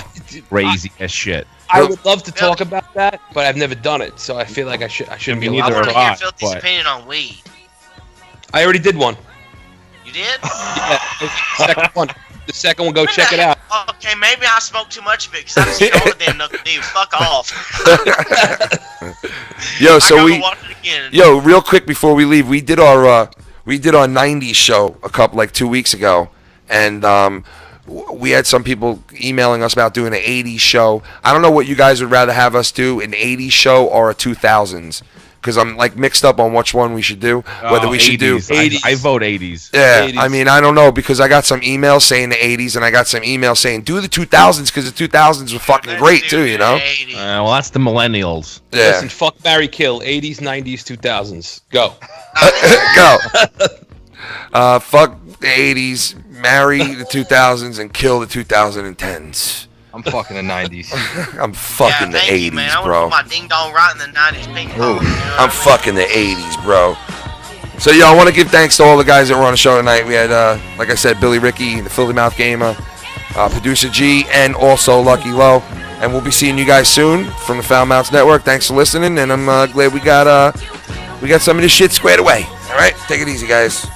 Crazy as shit. I would love to talk about that, but I've never done it, so I feel like I shouldn't be allowed I want to to hear Filthy's opinion on weed. I already did one. You did? Yeah, second one. The second one, go check it out. Okay, maybe I smoked too much of it because I didn't see all the damn knuckle deep. Fuck off. Yo, real quick before we leave, we did our 90s show 2 weeks ago, and we had some people emailing us about doing an 80s show. I don't know what you guys would rather have us do, an 80s show or a 2000s. Because I'm like mixed up on which one we should do. Whether we should do 80s. I vote 80s. Yeah, 80s. I mean, I don't know because I got some emails saying the 80s and I got some emails saying do the 2000s because the 2000s were fucking great too, you know? Well, that's the millennials. Yeah. Listen, fuck, marry, kill. 80s, 90s, 2000s. Go. Go. Fuck the 80s, marry the 2000s, and kill the 2010s. I'm fucking the 90s. I'm fucking the 80s, man. I bro. want to put my ding dong right in the 90s ping pong. I'm fucking the 80s, bro. So, yo, I want to give thanks to all the guys that were on the show tonight. We had, like I said, Billy Ricky, the Filthy Mouth Gamer, Producer G, and also Lucky Low. And we'll be seeing you guys soon from the FoulMouths Network. Thanks for listening, and I'm glad we got some of this shit squared away. All right? Take it easy, guys.